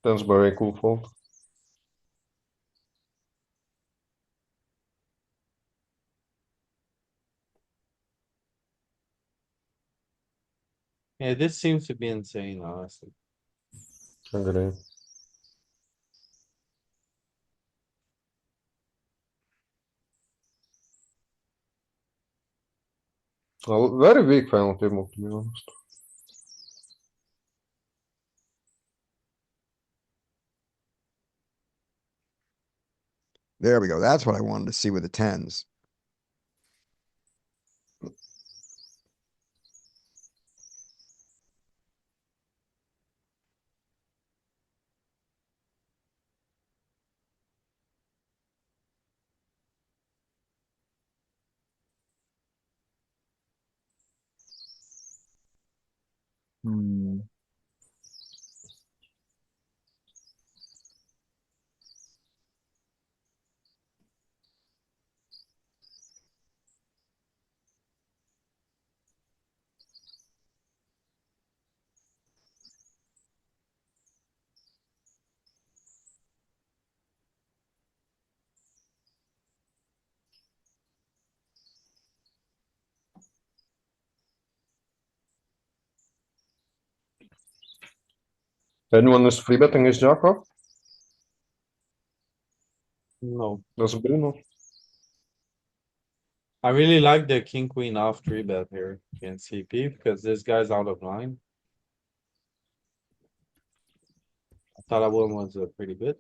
That's very cool fold. Yeah, this seems to be insane, honestly. Agree. A very weak final table, to be honest. There we go. That's what I wanted to see with the tens. Hmm. Anyone is free betting his jack off? No, That's Bruno. I really like the king queen off 3-bet here in CP because this guy's out of line. I thought that one was pretty good.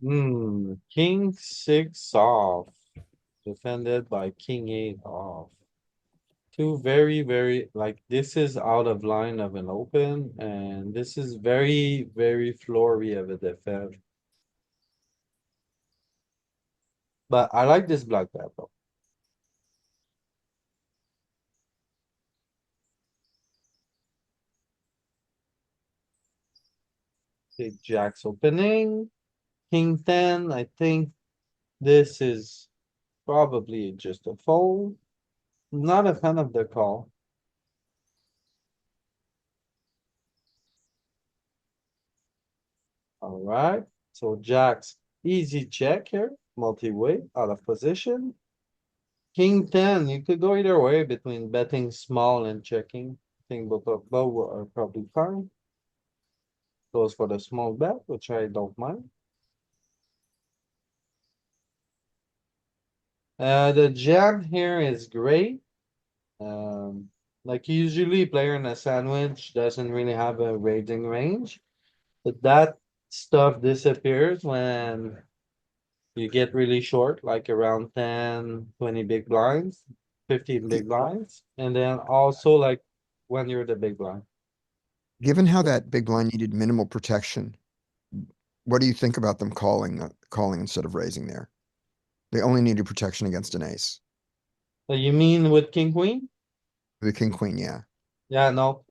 King 6 off, defended by king 8 off. Two very, very, like, this is out of line of an open, and this is very, very flory of a defense. But I like this black bet though. Okay, Jack's opening, king 10, I think this is probably just a fold. Not a fan of the call. Alright, so Jack's easy check here, multi-way, out of position. King 10, you could go either way between betting small and checking. I think both are probably fine. Goes for the small bet, which I don't mind. The jam here is great. Like usually player in a sandwich doesn't really have a raising range. But that stuff disappears when you get really short, like around 10, 20 big blinds, 15 big blinds. And then also like when you're the big blind. Given how that big blind needed minimal protection, what do you think about them calling instead of raising there? They only needed protection against an ace. You mean with king queen? The king queen, yeah. Yeah, no,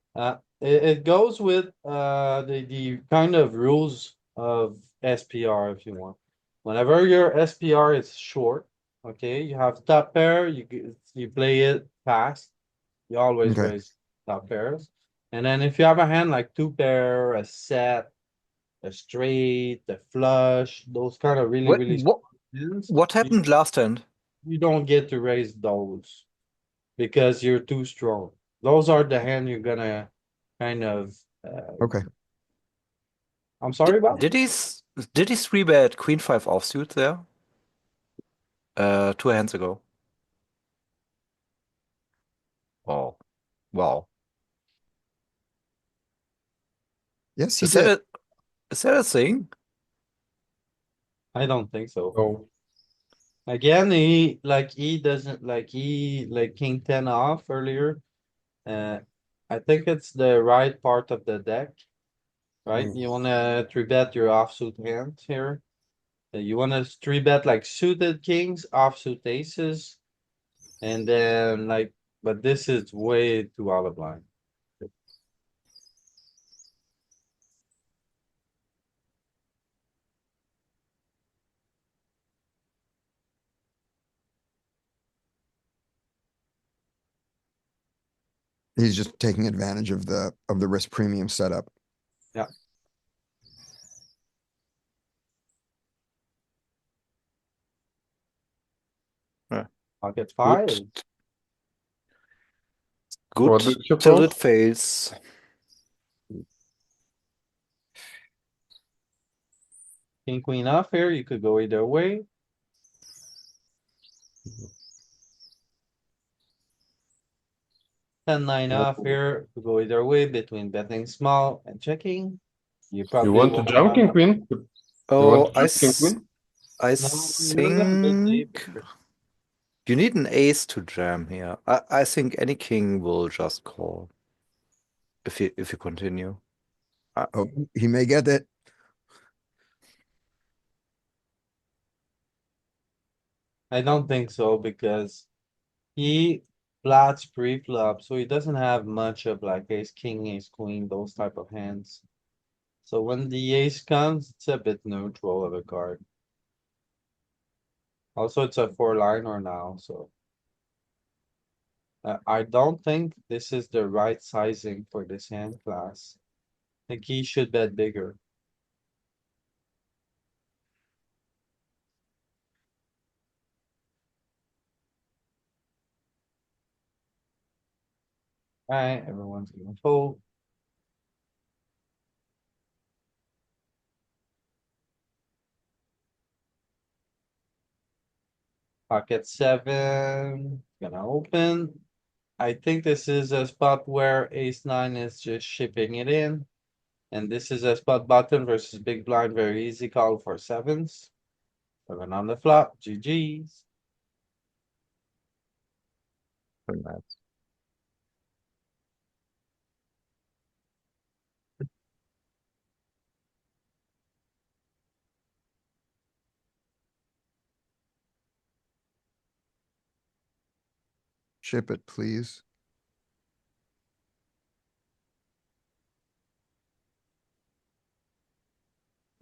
it goes with the kind of rules of SPR if you want. Whenever your SPR is short, okay, you have top pair, you play it fast. You always Okay. raise top pairs. And then if you have a hand like two pair, a set, a straight, a flush, those kind of really, What really what strong hands, what happened last hand? you don't get to raise those because you're too strong. Those are the hand you're gonna kind of, Okay. I'm sorry, Bob? Did he three bet Queen 5 offsuit there? 2 hands ago. Oh, wow. Yes, he Is that did. a thing? I don't think so. No. Again, he doesn't like king 10 off earlier. Uh, I think it's the right part of the deck, right? Mm. You wanna three bet your offsuit hands here. You wanna three bet like suited kings, offsuit aces. And then like, but this is way too out of line. He's just taking advantage of the risk premium setup. Yeah. Pocket five. What Good did you till call? it fails. King, queen off here, you could go either way. Ten nine off here, could go either way between betting small and checking. You You probably want to won't jump have. king queen? You Oh, want to jump king queen? I No, you're gonna bet think deep. you need an ace to jam here. I think any king will just call if you continue. Oh, he may get it. I don't think so because he flats pre-flop, so he doesn't have much of like ace, king, ace, queen, those type of hands. So when the ace comes, it's a bit neutral of a card. Also, it's a four liner now, so. I don't think this is the right sizing for this hand class. I think he should bet bigger. Alright, everyone's gonna fold. Pocket seven, gonna open. I think this is a spot where ace nine is just shipping it in. And this is a spot button versus big blind, very easy call for sevens. Seven on the flop, GG's. Very nice. Ship it, please.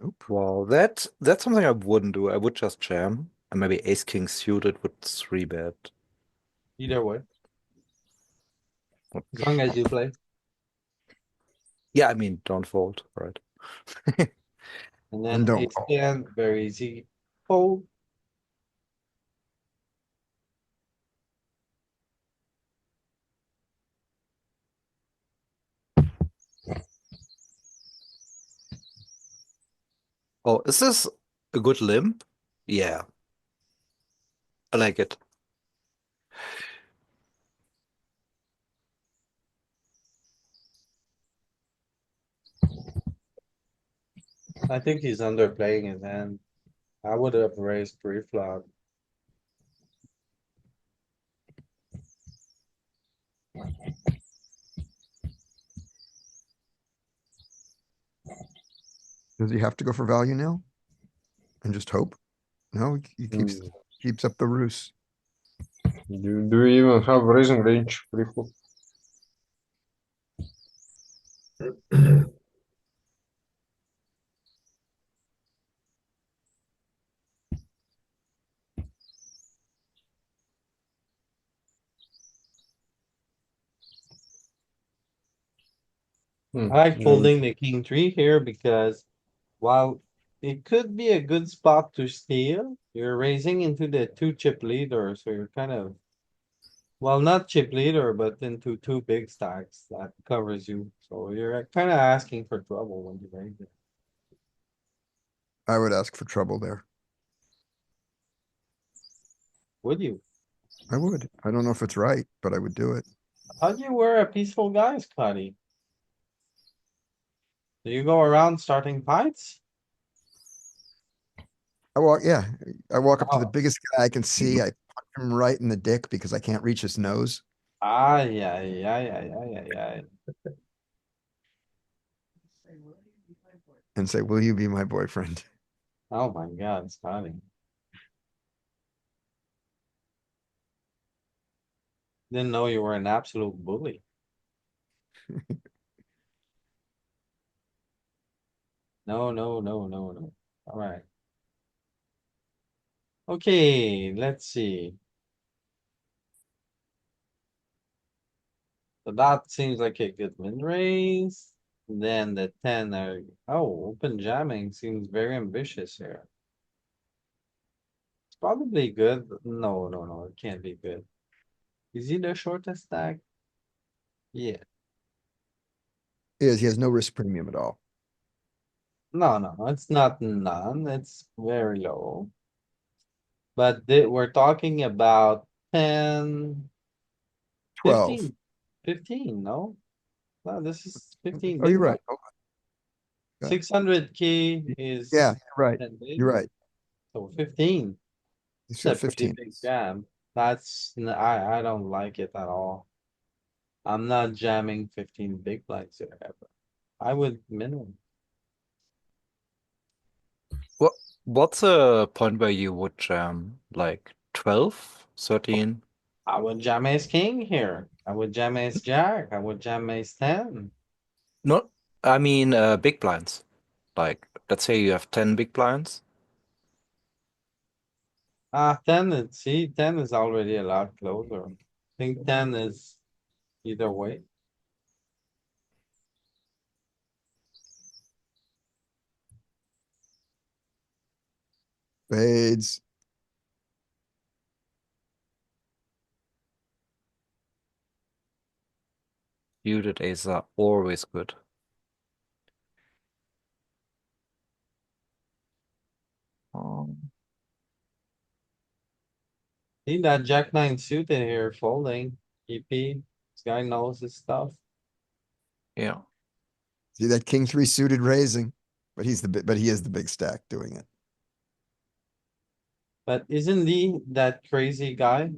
Oop. Well, that's something I wouldn't do. I would just jam and maybe ace king suited with 3-bet. Either way, as long as you play. Yeah, I mean, don't fold, right? And And then don't ace call. ten, very easy fold. Oh, is this a good limp? Yeah, I like it. I think he's underplaying his hand. I would have raised pre-flop. Does he have to go for value now? And just hope? No, he keeps up the ruse. Do you even have raising range pre-flop? I like folding the king three here because while it could be a good spot to steal, you're raising into the two chip leader, so you're kind of. Well, not chip leader, but into two big stacks that covers you, so you're kind of asking for trouble when you raise it. I would ask for trouble there. Would you? I would. I don't know if it's right, but I would do it. How do you wear a peaceful guy, Scotty? Do you go around starting fights? Yeah, I walk up to the Oh, biggest guy I can see. I punch him right in the dick because I can't reach his nose yeah, yeah, yeah, yeah, yeah, yeah. and say, will you be my boyfriend? Oh my god, Scotty. Didn't know you were an absolute bully. No, no, no, no, no. Alright. Okay, let's see. So that seems like a good win raise. Then the 10 oh, open jamming seems very ambitious here. probably good. No, it can't be good. Is he the shortest stack? Yeah, Is he has no risk premium at all. no, it's not none, it's very low. But we're talking about 10, 12. 15, 15. No? No, this is 15 Oh, you're big right. blind. Oh, God. 600K Yeah, is you're right. 10 big, You're right. so 15. He's It's a got pretty 15. big jam. I don't like it at all. I'm not jamming 15 big blinds here ever. I would minimum. What's a point where you would jam like 12, 13? I would jam ace king here. I would jam ace jack. I would jam ace 10. No, I mean big blinds. Like let's say you have 10 big blinds. Ah, 10, see, 10 is already a lot closer. I think 10 is either way. Spades. Suited aces are always good. Um, See that jack 9 suited here folding. EP. This guy knows his stuff. yeah. See that king 3 suited raising, but he is the big stack doing it. But isn't he that crazy guy?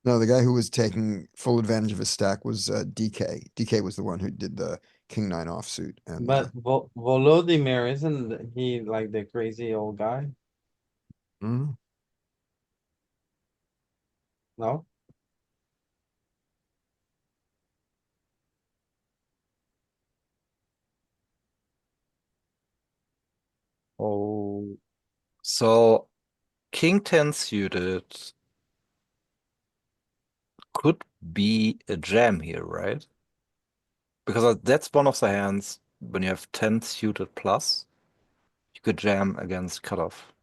No, the guy who was taking full advantage of his stack was DK. DK was the one who did the king 9 offsuit, and But Volodymyr, isn't he like the crazy old guy? mm, No? Oh. So king 10 suited could be a jam here, right? Because that's one of the hands when you have 10 suited plus, you could jam against cutoff.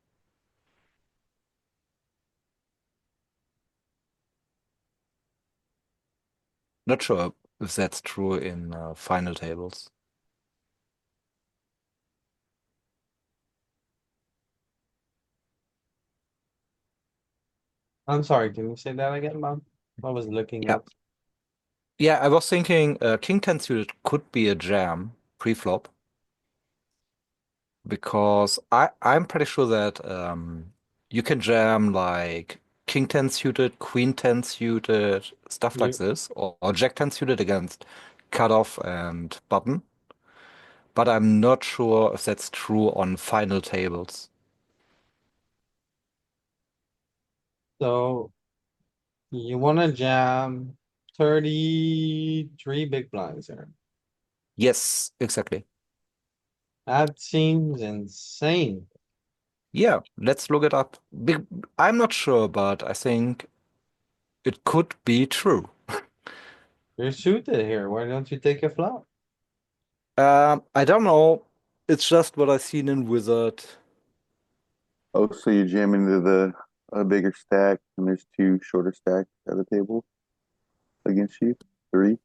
Not sure if that's true in final tables. I'm sorry, can you say that again, Bob? I was looking Yeah. up. Yeah, I was thinking king 10 suited could be a jam pre-flop because I'm pretty sure that you can jam like king 10 suited, queen 10 suited, stuff like You, this, or jack 10 suited against cutoff and button. But I'm not sure if that's true on final tables. so you wanna jam 33 big blinds here. Yes, exactly. That seems insane. Yeah, let's look it up. I'm not sure, but I think it could be true. You're suited here. Why don't you take a flop? I don't know. It's just what I've seen in Wizard. Oh, so you jam into the a bigger stack, and there's two shorter stacks at the table against you. Three.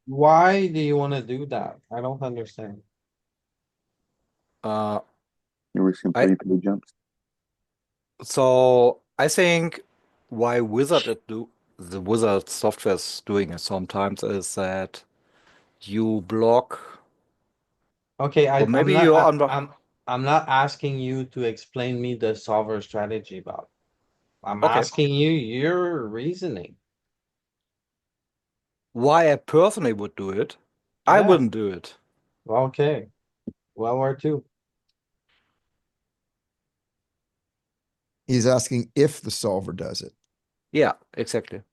Why do you wanna do that? I don't understand. Uh, You were some I pretty big jumps. so I think why Wizard it do the Wizard software is doing it sometimes is that you block, Okay, or I'm maybe not, you're on. I'm not asking you to explain me the solver strategy, Bob. I'm Okay, asking you your reasoning. why I personally would do it, I Yeah, wouldn't do it. okay. Well, where to? he's asking if the solver does it. Yeah, exactly.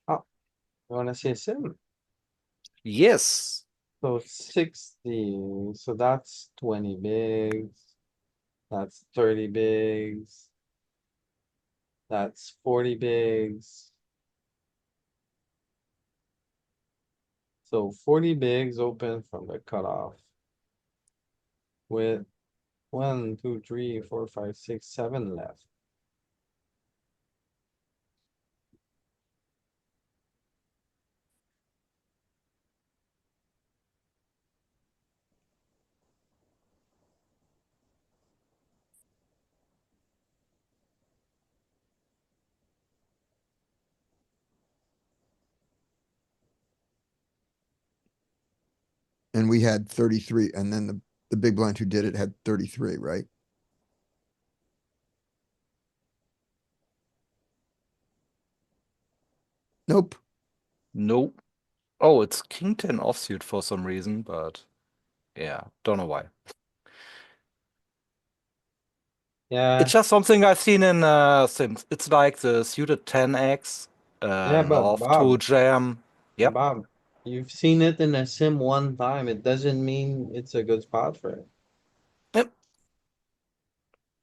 Oh, you wanna see a sim? Yes. So 60, so that's 20 bigs. That's 30 bigs. That's 40 bigs. So 40 bigs open from the cutoff. With 1, 2, 3, 4, 5, 6, 7 left. And we had 33, and then the big blind who did it had 33, right? Nope. Nope. Oh, it's king 10 offsuit for some reason, but yeah, don't know why. Yeah, It's just something I've seen in Sims. It's like the suited 10x yeah, but love to jam. Yep. Bob, you've seen it in a sim one time. It doesn't mean it's a good spot for it. Yep.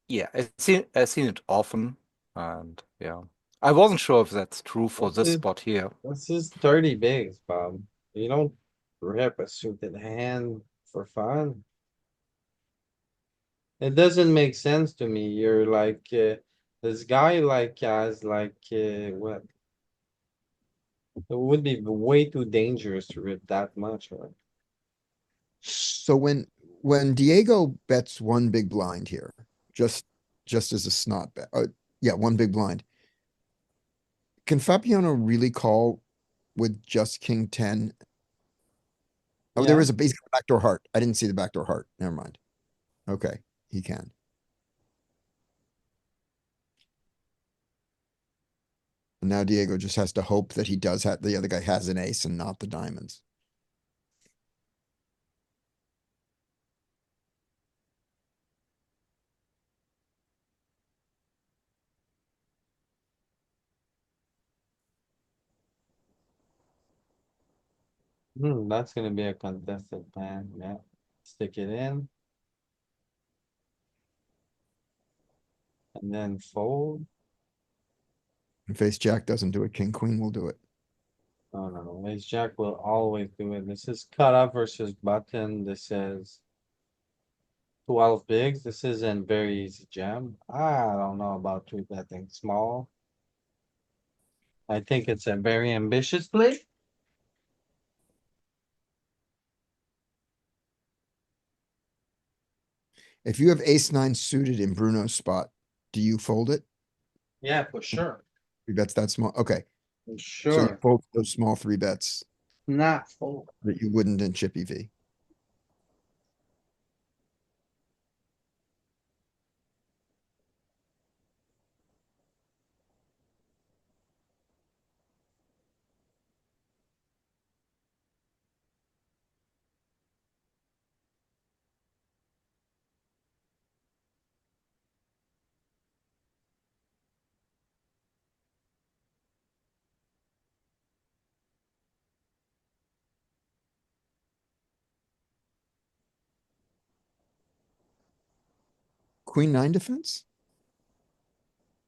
Yeah, I've seen it often, and yeah. I wasn't sure if that's true for This this is spot here. this is 30 bigs, Bob. You don't rip a suited hand for fun. It doesn't make sense to me. You're like this guy like has like what? It would be way too dangerous to rip that much, right? So when Diego bets one big blind here, just just as a snot bet, yeah, one big blind. Can Fabiano really call with just king 10? Oh, there Yeah. is he's got a backdoor heart. I didn't see the backdoor heart. Never mind. Okay, he can. And now Diego just has to hope that he does have the other guy has an ace and not the diamonds. That's gonna be a contested plan. Yeah. Stick it in and then fold. If ace jack doesn't do it, king queen will do it. Oh no, ace jack will always do it. This is cutoff versus button. This is 12 bigs. This isn't very easy jam. I don't know about three betting small. I think it's a very ambitious play. If you have ace nine suited in Bruno's spot, do you fold it? Yeah, for sure. Three bets that small. Okay. For So you sure. fold those small three bets Not fold. that you wouldn't in Chippy V. Queen nine defense?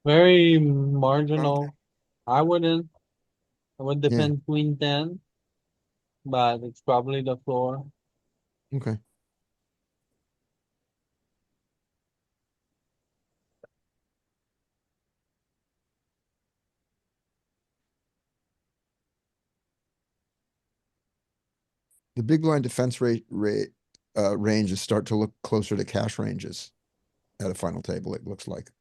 Very Okay. marginal. I wouldn't. I would Yeah. defend queen 10, but it's probably the floor. Okay. The big blind defense ranges start to look closer to cash ranges at a final table, it looks like.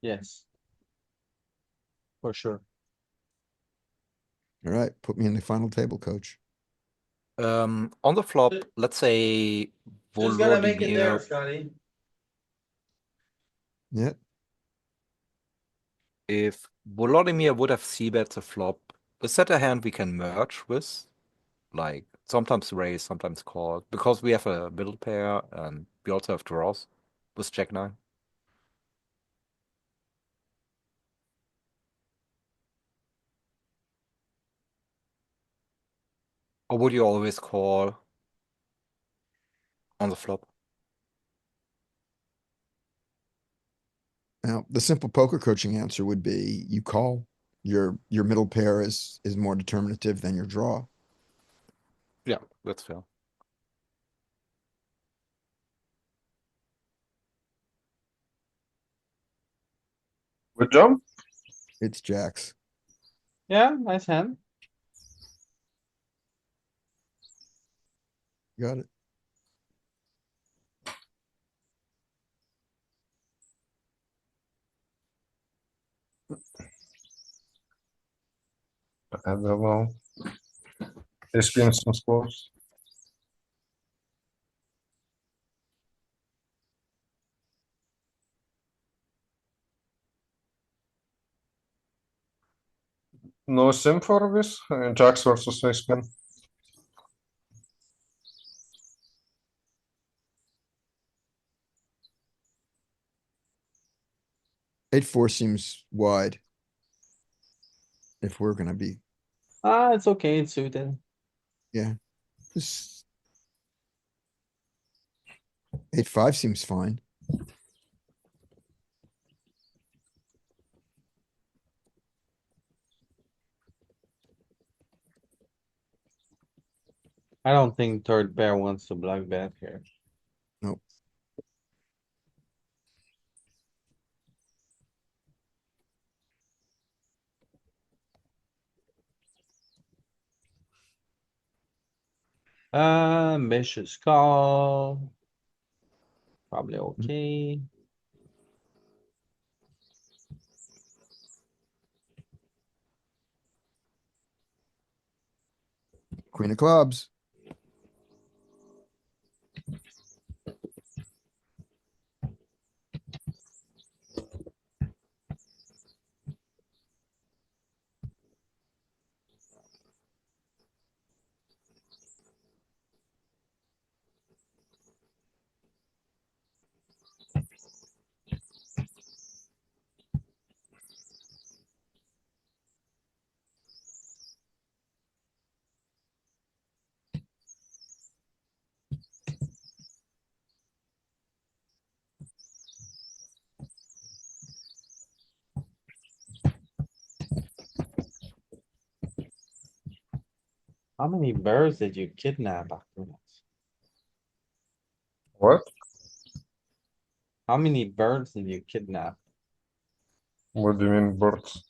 Yes. For sure. All right, put me in the final table, coach. On the flop, let's say Just gotta make it there, Volodymyr. Scotty. Yeah. If Volodymyr would have c-bet the flop, is that a hand we can merge with? Like sometimes raise, sometimes call, because we have a middle pair and we also have draws with Jack 9. Or would you always call on the flop? Now, the simple poker coaching answer would be you call. Your middle pair is more determinative than your draw. Yeah, that's fair. Good jump. It's jacks. Yeah, nice hand. Got it. I don't know. There's been some scores. No sim for this. Jacks versus ace queen. 8-4 seems wide. If we're gonna be, Ah, it's okay, it's suited. yeah. This 8-5 seems fine. I don't think third pair wants to block bet here. Nope. Ambitious call. Probably okay. Queen of clubs. How many birds did you kidnap after this? What? How many birds did you kidnap? What do you mean birds?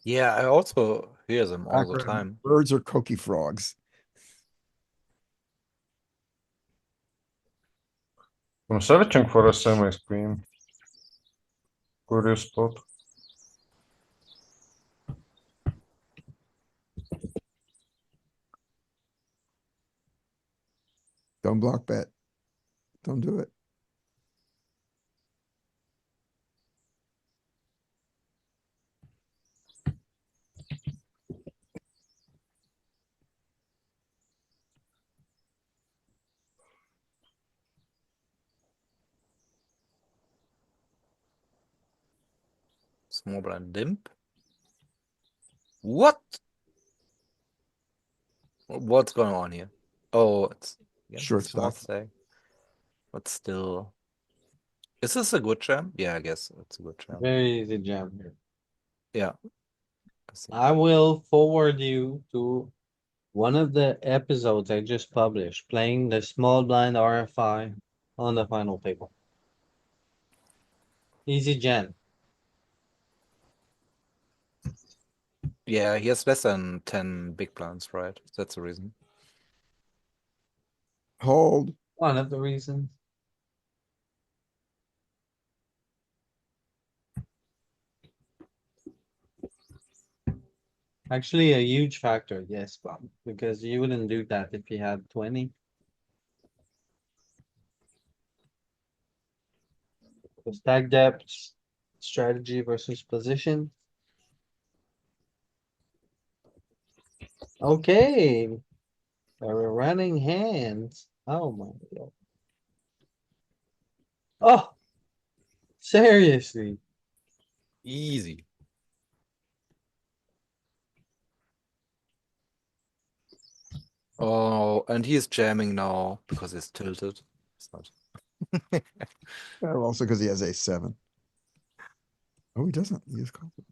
Yeah, I also hear them all the Background. time. Birds are cookie frogs. I'm searching for a sim ace queen. Curious spot. Don't block bet. Don't do it. Small blind limp. What? What's going on here? Oh, it's yeah, Short small stack. stack. But still. Is this a good jam? Yeah, I guess it's a good jam. Very easy jam here. Yeah. I think. I will forward you to one of the episodes I just published, playing the small blind RFI on the final table. Easy jam. Yeah, he has less than 10 big blinds, right? That's the reason. Hold. One of the reasons. Actually, a huge factor, yes, Bob, because you wouldn't do that if you had 20. So stack depth, strategy versus position. Okay. We're running hands. Oh my god. Oh, seriously. Easy. Oh, and he's jamming now because he's tilted. It's not. Also because he has a 7. Oh, he doesn't. He is confident.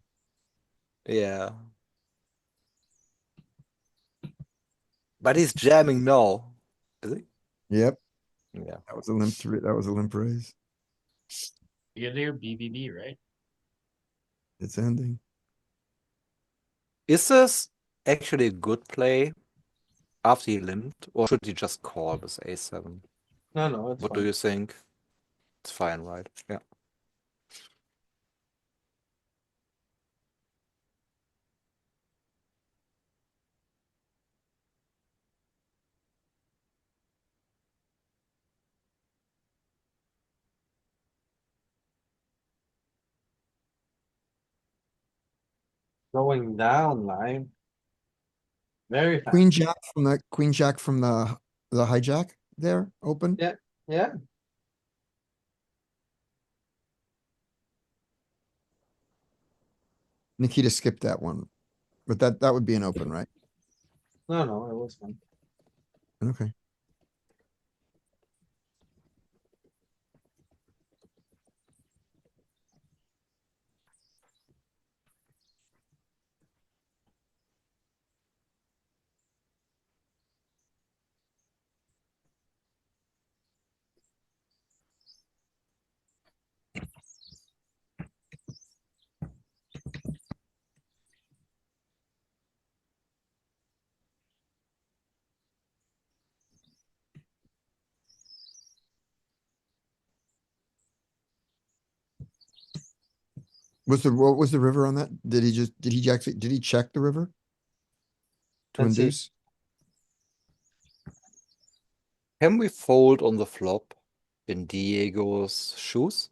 Yeah. But he's jamming now. Is he? Yep. Yeah. That was a limp 3. That was a limp raise. You get your BBB, right? It's ending. Is this actually a good play after he limped, or should he just call with A7? No, it's What do fine. you think? It's fine, right? Yeah. Going down live. Very fast. Queen Jack from the hijack there, open. Yeah, yeah. Nikita skipped that one, but that would be an open, right? No, it was fine. Okay. What was the river on that? Did he check the river to Let's see. induce? Can we fold on the flop in Diego's shoes?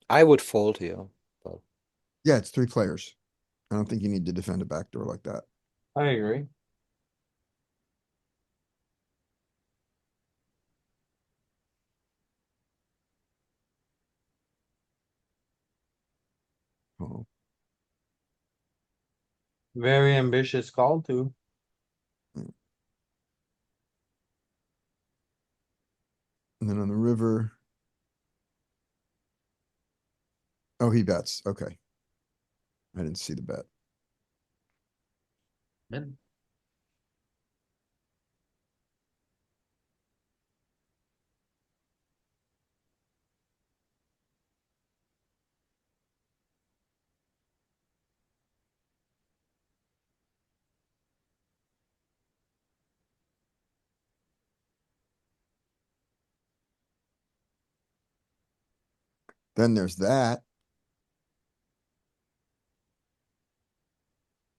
I would fold here, but Yeah, it's 3 players. I don't think you need to defend a backdoor like that. I agree. Oh, Very ambitious call too. and then on the river. Oh, he bets. Okay. I didn't see the bet. Min. Then there's that.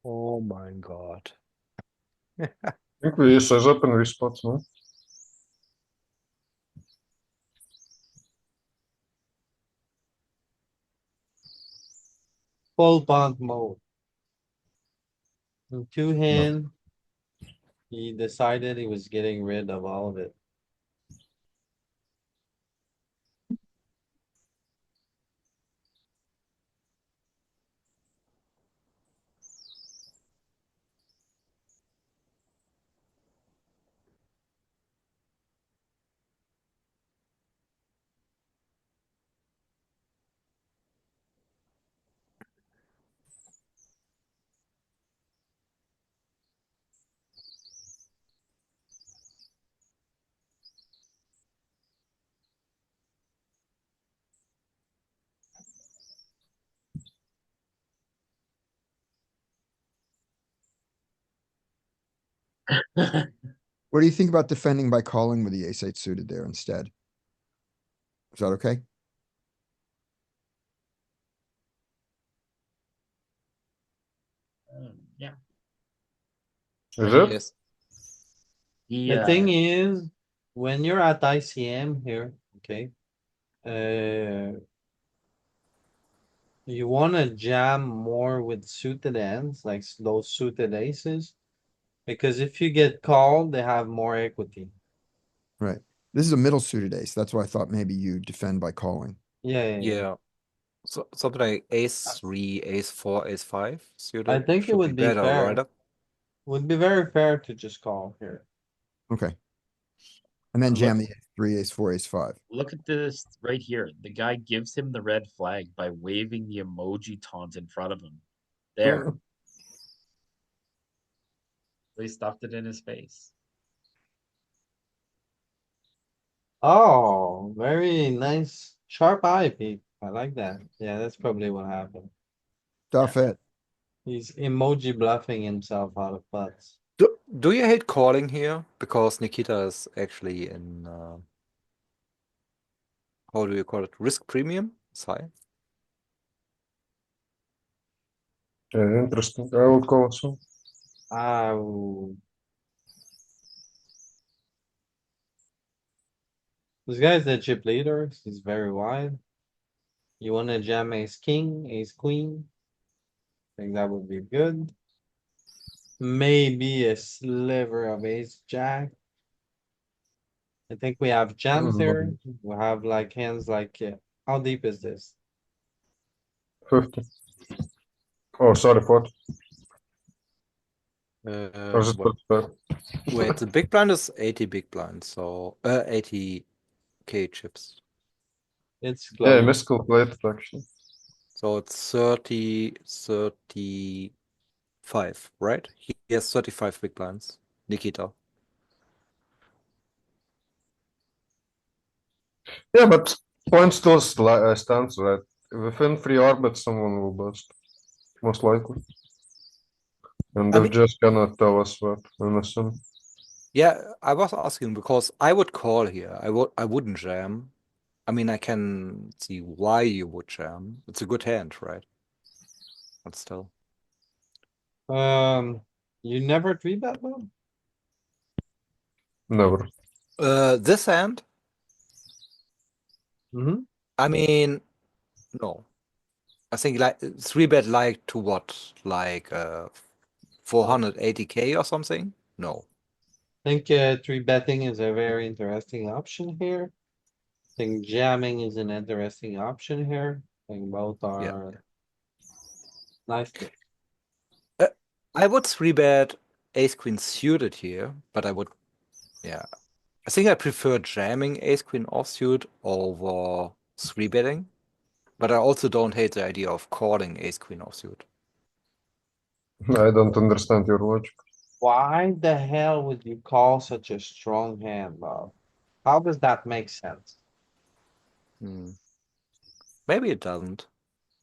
oh my god. I think we size up in these spots, no? Full bond mode. In two hand. He decided he was getting rid of all of it. What do you think about defending by calling with the ace-8 suited there instead? Is that okay? Yeah. Is it? Yes. He, The thing is, when you're at ICM here, okay? You wanna jam more with suited ends, like those suited aces. Because if you get called, they have more equity. Right. This is a middle suited ace. That's why I thought maybe you defend by calling. Yeah. Yeah. So something like ace 3, ace 4, ace 5 I suited think it should be would be better, right? fair. Would be very fair to just call here. Okay. And then Look- jam the ace-3, ace-4, ace-5. Look at this right here. The guy gives him the red flag by waving the emoji taunt in front of him. There. They stuffed it in his face. Oh, very nice. Sharp eye, Pete. I like that. Yeah, that's probably what happened. Stuff it. He's emoji bluffing himself out of butts. Do you hate calling here? Because Nikita is actually in how do you call it? Risk premium? It's high. Yeah, interesting. I would call so. Oh. This guy's the chip leader. He's very wide. You want to jam ace king, ace queen? I think that would be good. Maybe a sliver of ace jack. I think we have jams here. We have like hands like, how deep is this? 50. Oh, sorry, 40. Or is it What? 45? Wait, the big blind is 80 big blind, so 80k chips. It's Yeah, I close. miscalculated actually. So it's 30, 35, right? He has 35 big blinds. Nikita. Yeah, but point still stands, right? Within 3 orbits, someone will bust. Most likely. And I they mean, just cannot tell us what, I'm assuming. yeah, I was asking because I would call here. I wouldn't jam. I mean, I can see why you would jam. It's a good hand, right? But still. You never three bet though? Never. This hand, Mm-hmm. I mean, no. I think like 3-bet like to what? Like 480k or something? No. Think three betting is a very interesting option here. Think jamming is an interesting option here. Think both Yeah. are nice. Uh, I would 3-bet ace queen suited here, but I would, yeah. I think I prefer jamming ace queen offsuit over 3-betting, but I also don't hate the idea of calling ace queen offsuit. I don't understand your logic. Why the hell would you call such a strong hand, Bob? How does that make sense? Hmm. Maybe it doesn't.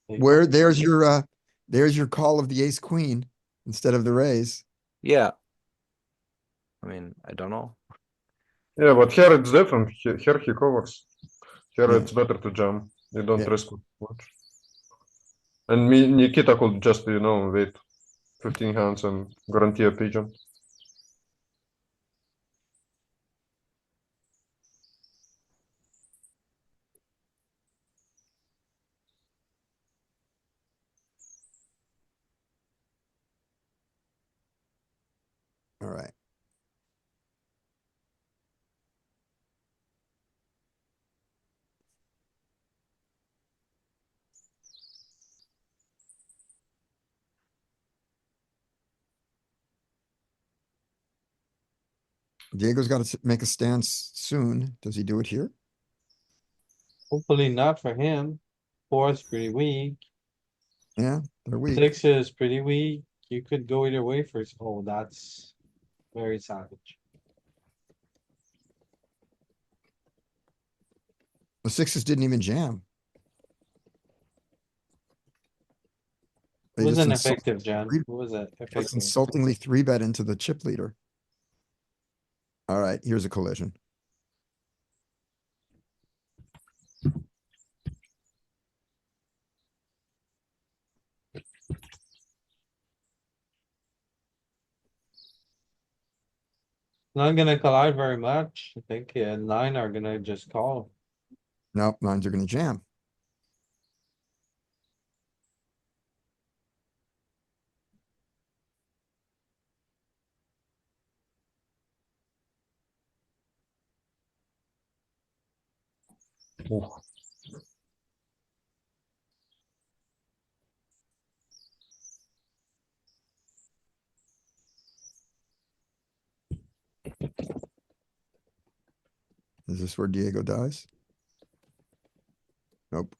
Where there's your call of the ace queen instead of the raise. Yeah. I mean, I don't know. Yeah, but here it's different. Here he covers. Here Yeah. it's better to jam. You don't Yeah. risk much. And me, Nikita could just, wait 15 hands and guarantee a pigeon. All right. Diego's got to make a stance soon. Does he do it here? Hopefully not for him. Four is pretty weak. Yeah, they're weak. Six is pretty weak. You could go either way first. Oh, that's very savage. The sixes didn't even jam. It They was just an insult, effective jam. What was it? just Effective. insultingly 3-bet into the chip leader. All right, here's a collision. Not gonna collide very much. I think nine are gonna just call. Nope, nines are going to jam. Ooh. Is this where Diego dies? Nope.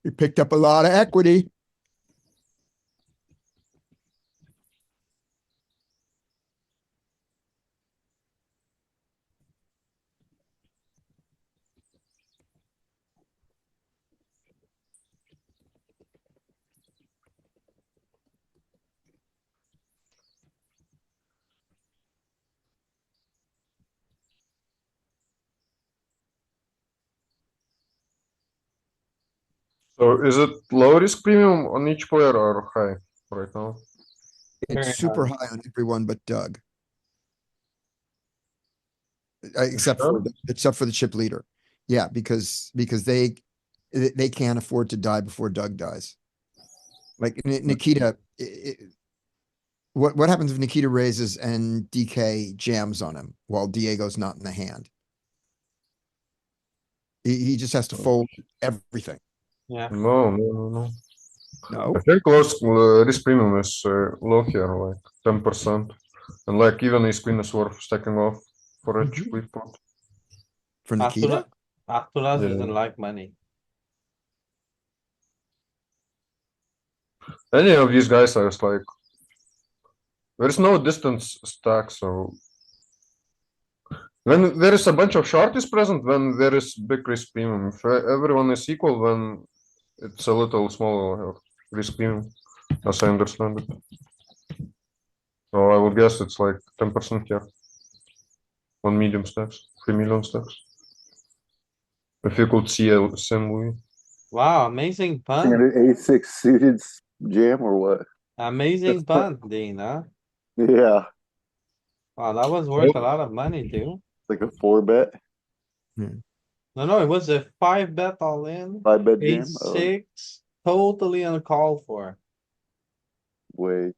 He picked up a lot of equity. So is it low risk premium on each player or high right now? It's Very super high. high on everyone but Doug. Except Sure. for the chip leader. Yeah, because they can't afford to die before Doug dies. Like Nikita, what happens if Nikita raises and DK jams on him while Diego's not in the hand? He just has to fold everything. Yeah. No, no, no, no. No, I think risk premium is low here, like 10%. And like even ace queen is worth stacking off for each Mhm. split pot. for Nikita. Arturas Yeah. doesn't like money. Any of these guys are just like, there's no distance stack, so when there is a bunch of shorties present, then there is big risk premium. If everyone is equal, then it's a little smaller risk premium, as I understand it. So I would guess it's like 10% here on medium stacks, 3 million stacks. If you could see a assembly. Wow, amazing punt. Standard A6 suited jam or what? Amazing punt, Dean, huh? Yeah, Wow, that was worth a lot of money too. like a 4-bet, No, it was a 5-bet all in, 5-bet jam. ace Oh, six, totally uncalled for. way.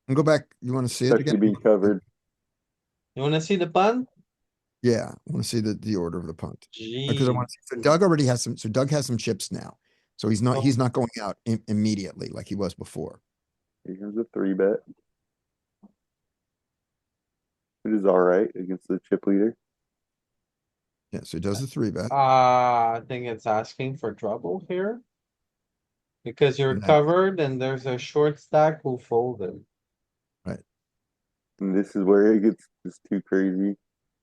And go back. You want to see it Especially again? being covered. You wanna see the punt? Yeah, I want to see the order of the punt because I Gee, want to see. So Doug already has some. So Doug has some chips now. So he's not going out immediately like he was before. Here comes a 3-bet. It is all right against the chip leader. Yeah, so he does the 3-bet. I think it's asking for trouble here. Because you're Yeah. covered and there's a short stack who folded. And this is where it gets just too crazy.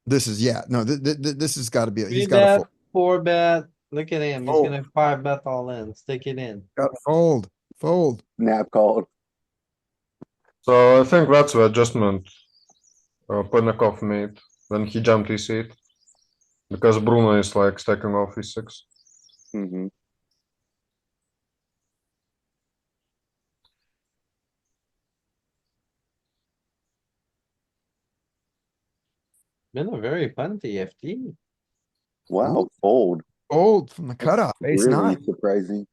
This is no. This has got to be. He's Three got to bet, fold. 4-bet, look at him, he's Fold. gonna 5-bet all in, stick it in. Got to fold. Fold. Nap called. So I think that's the adjustment Penakov made when he jumped e8. Because Bruno is like stacking off e6. Mm-hmm. Been a very punty FT. Wow, Ooh. fold. Fold from the That's cutoff. Ace really 9. surprising.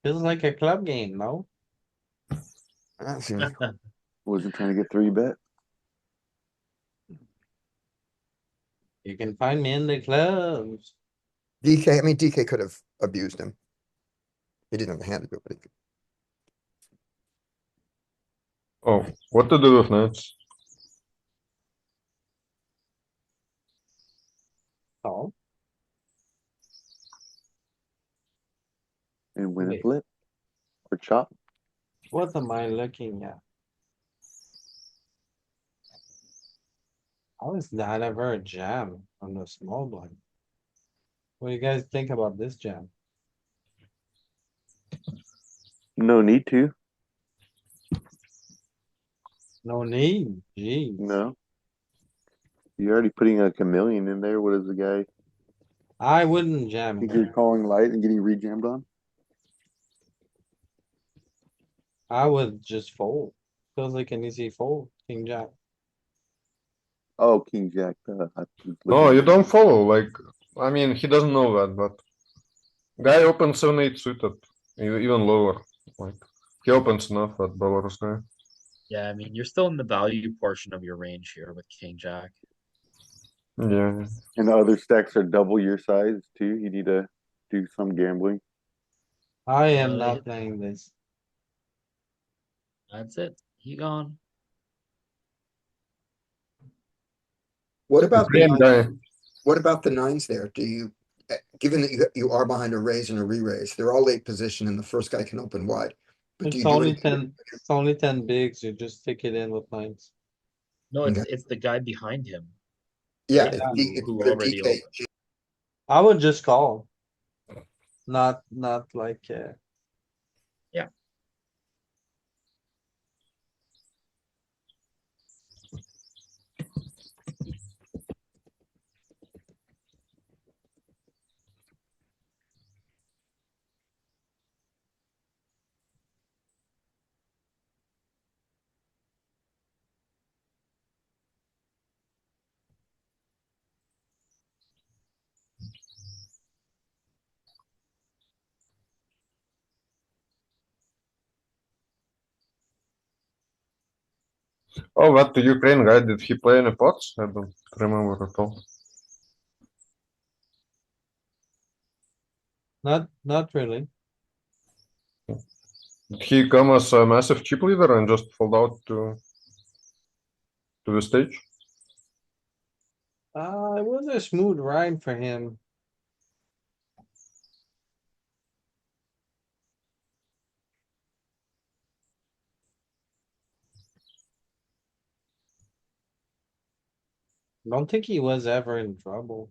Feels like a club game, no? That seems Wasn't trying to get 3-bet. You can find me in the clubs. DK. I mean, DK could have abused him. He didn't have the hand to do it, but he could. Oh, what to do with nets? Oh, And win a wait, flip. Or chop. what am I looking at? How is that ever a jam on the small blind? What do you guys think about this jam? No need to. No need, geez. No. You're already putting a chameleon in there. What is the guy? I wouldn't jam Think you're here. calling light and getting rejammed on? I would just fold. Feels like an easy fold, king jack. Oh, King Jack. I was No, looking you at- don't follow. Like, I mean, he doesn't know that, but guy opens 7-8 suited, even lower. Like, he opens enough at Belarus guy. Yeah, I mean, you're still in the value portion of your range here with King Jack. Yeah. And the other stacks are double your size too. You need to do some gambling. I am they not hit- playing this. That's it. He gone. What about the Same nines? guy. What about the nines there? Given that you are behind a raise and a re-raise, they're all late position and the first guy can open wide. But do It's you do only anything? 10, it's only 10 bigs, you just stick it in with nines. No, Okay. it's the guy behind him. Yeah, right? it's Who for the already DK. opened. I would just call. Not like, Yeah. Oh, what the Ukraine guy? Did he play any pots? I don't remember at all. not really. Did he come as a massive chip leader and just fold out to the stage? It was a smooth ride for him. Don't think he was ever in trouble.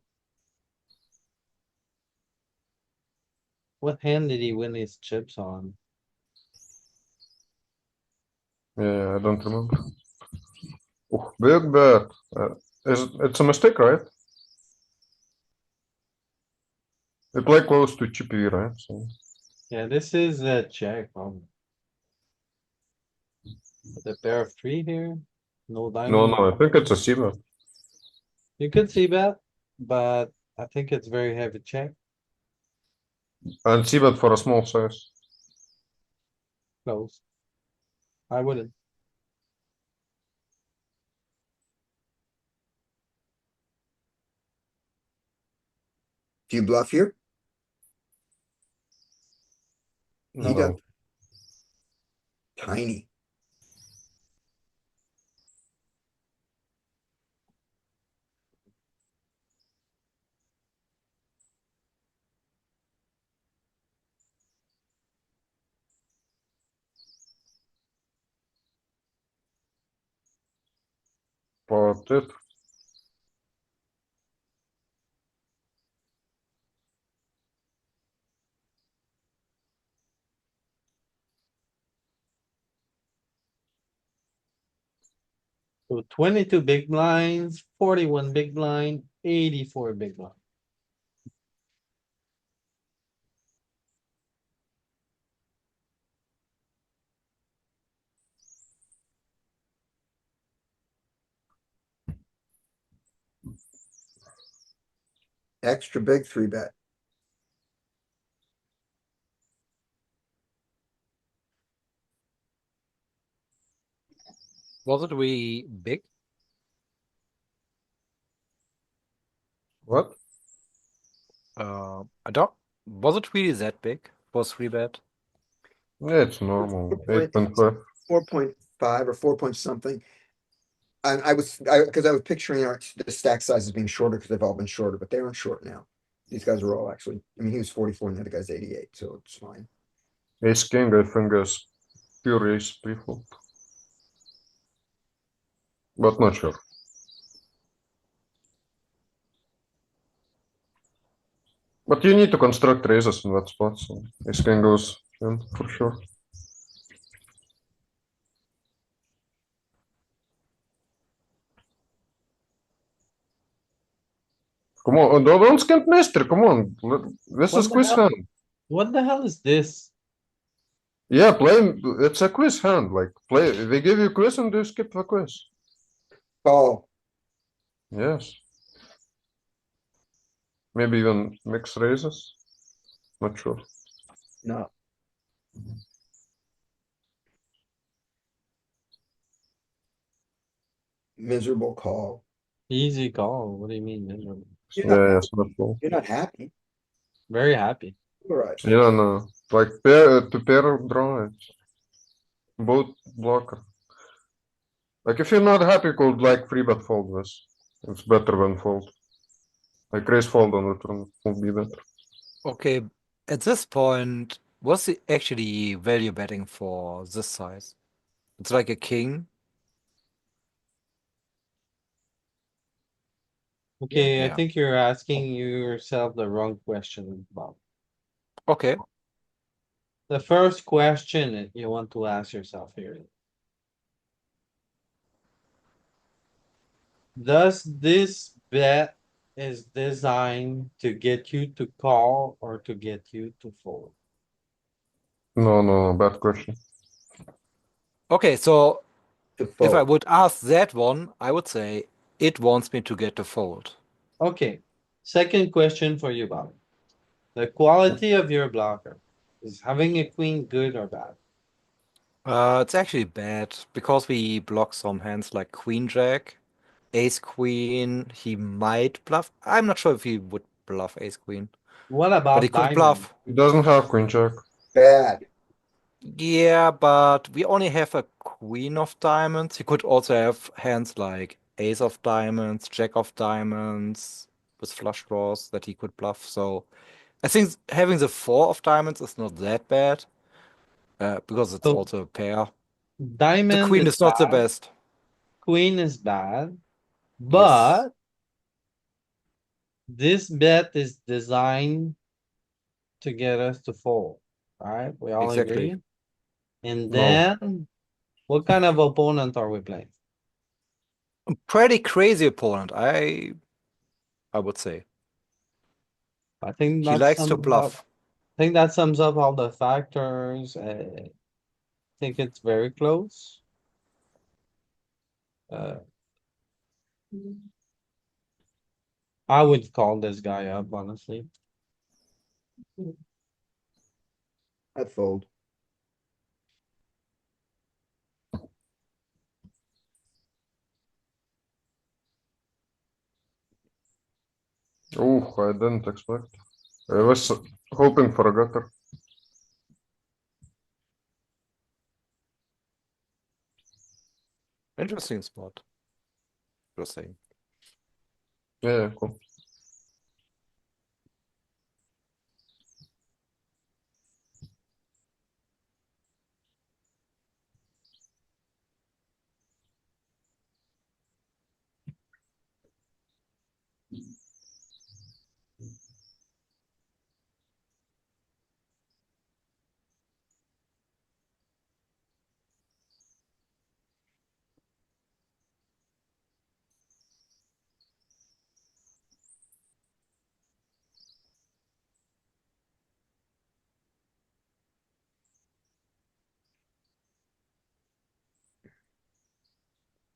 What hand did he win his chips on? Yeah, I don't remember. Oh, big bet. It's a mistake, right? We play close to chippy, right? So Yeah, this is a check. The pair of three here. No no, diamond. I think it's a C bet. You could see that, but I think it's very heavy check. And C bet for a small size. Close. I wouldn't. Do you bluff here? He No. does. Tiny. But it. So 22 big blinds, 41 big blind, 84 big blind. Extra big 3-bet. Was it really big? What? I don't. Was it really that big for 3-bet? Yeah, it's normal. 8.5. 4.5 or 4 point something. And I was picturing the stack sizes being shorter because they've all been shorter, but they aren't short now. These guys are all actually, I mean, he was 44 and the other guy's 88, so it's fine. Ace king, I think, is pure ace pre-flop. But not sure. But you need to construct raises in that spot, so ace king goes in for sure. Come on, don't skimp master, come on. This What is the quiz hell? hand. What the hell is this? Yeah, play, it's a quiz hand, like, play, they give you quiz and you skip the quiz. Call. Yes. Maybe even mix raises. Not sure. No. Miserable call. Easy call. What do you mean? Miserable? You're not, Yeah, yes, not full. you're not happy. Very happy. All right. Yeah, no. Like pair draw it. Both blocker. Like if you're not happy, could like free bet fold this. It's better than fold. Like raise fold on the turn would be better. Okay, at this point, what's the actually value betting for this size? It's like a king. Okay, I Yeah. think you're asking yourself the wrong question, Bob. Okay. The first question that you want to ask yourself here. Does this bet is designed to get you to call or to get you to fold? No, bad question. Okay, so To if I fold. would ask that one, I would say it wants me to get the fold. Okay, second question for you, Bob. The quality of your blocker. Is having a queen good or bad? It's actually bad because we block some hands like queen jack, ace queen. He might bluff. I'm not sure if he would bluff ace queen, What but he about could diamond? bluff. He doesn't have queen jack. Bad. Yeah, but we only have a queen of diamonds. He could also have hands like ace of diamonds, jack of diamonds with flush draws that he could bluff. So I think having the four of diamonds is not that bad, because it's So also a pair. The diamond queen is is not the bad, best. queen is bad, Yes, but this bet is designed to get us to fold. Alright, we all exactly. agree? And No. then, what kind of opponent are we playing? Pretty crazy opponent, I would say. I think He that likes to sums up, bluff. I think that sums up all the factors. I think it's very close. Uh, I would call this guy up, honestly. I'd fold. Oh, I didn't expect. I was hoping for a gutter. Interesting spot. Just saying. Yeah, cool.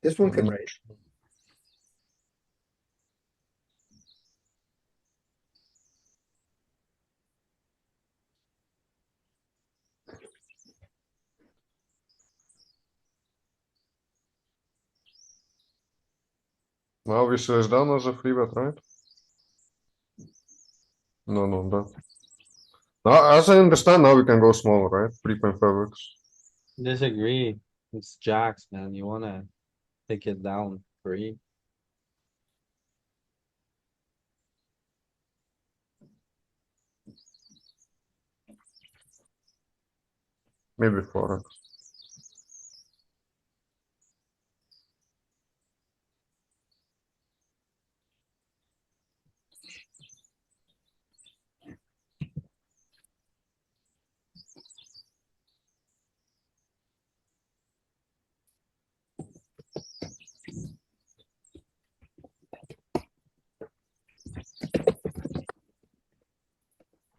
This one can raise. Now we slash down as a free bet, right? No, that. Now, as I understand, now we can go smaller, right? 3.5x. Disagree. It's jacks, man. You wanna take it down free. Maybe 4x.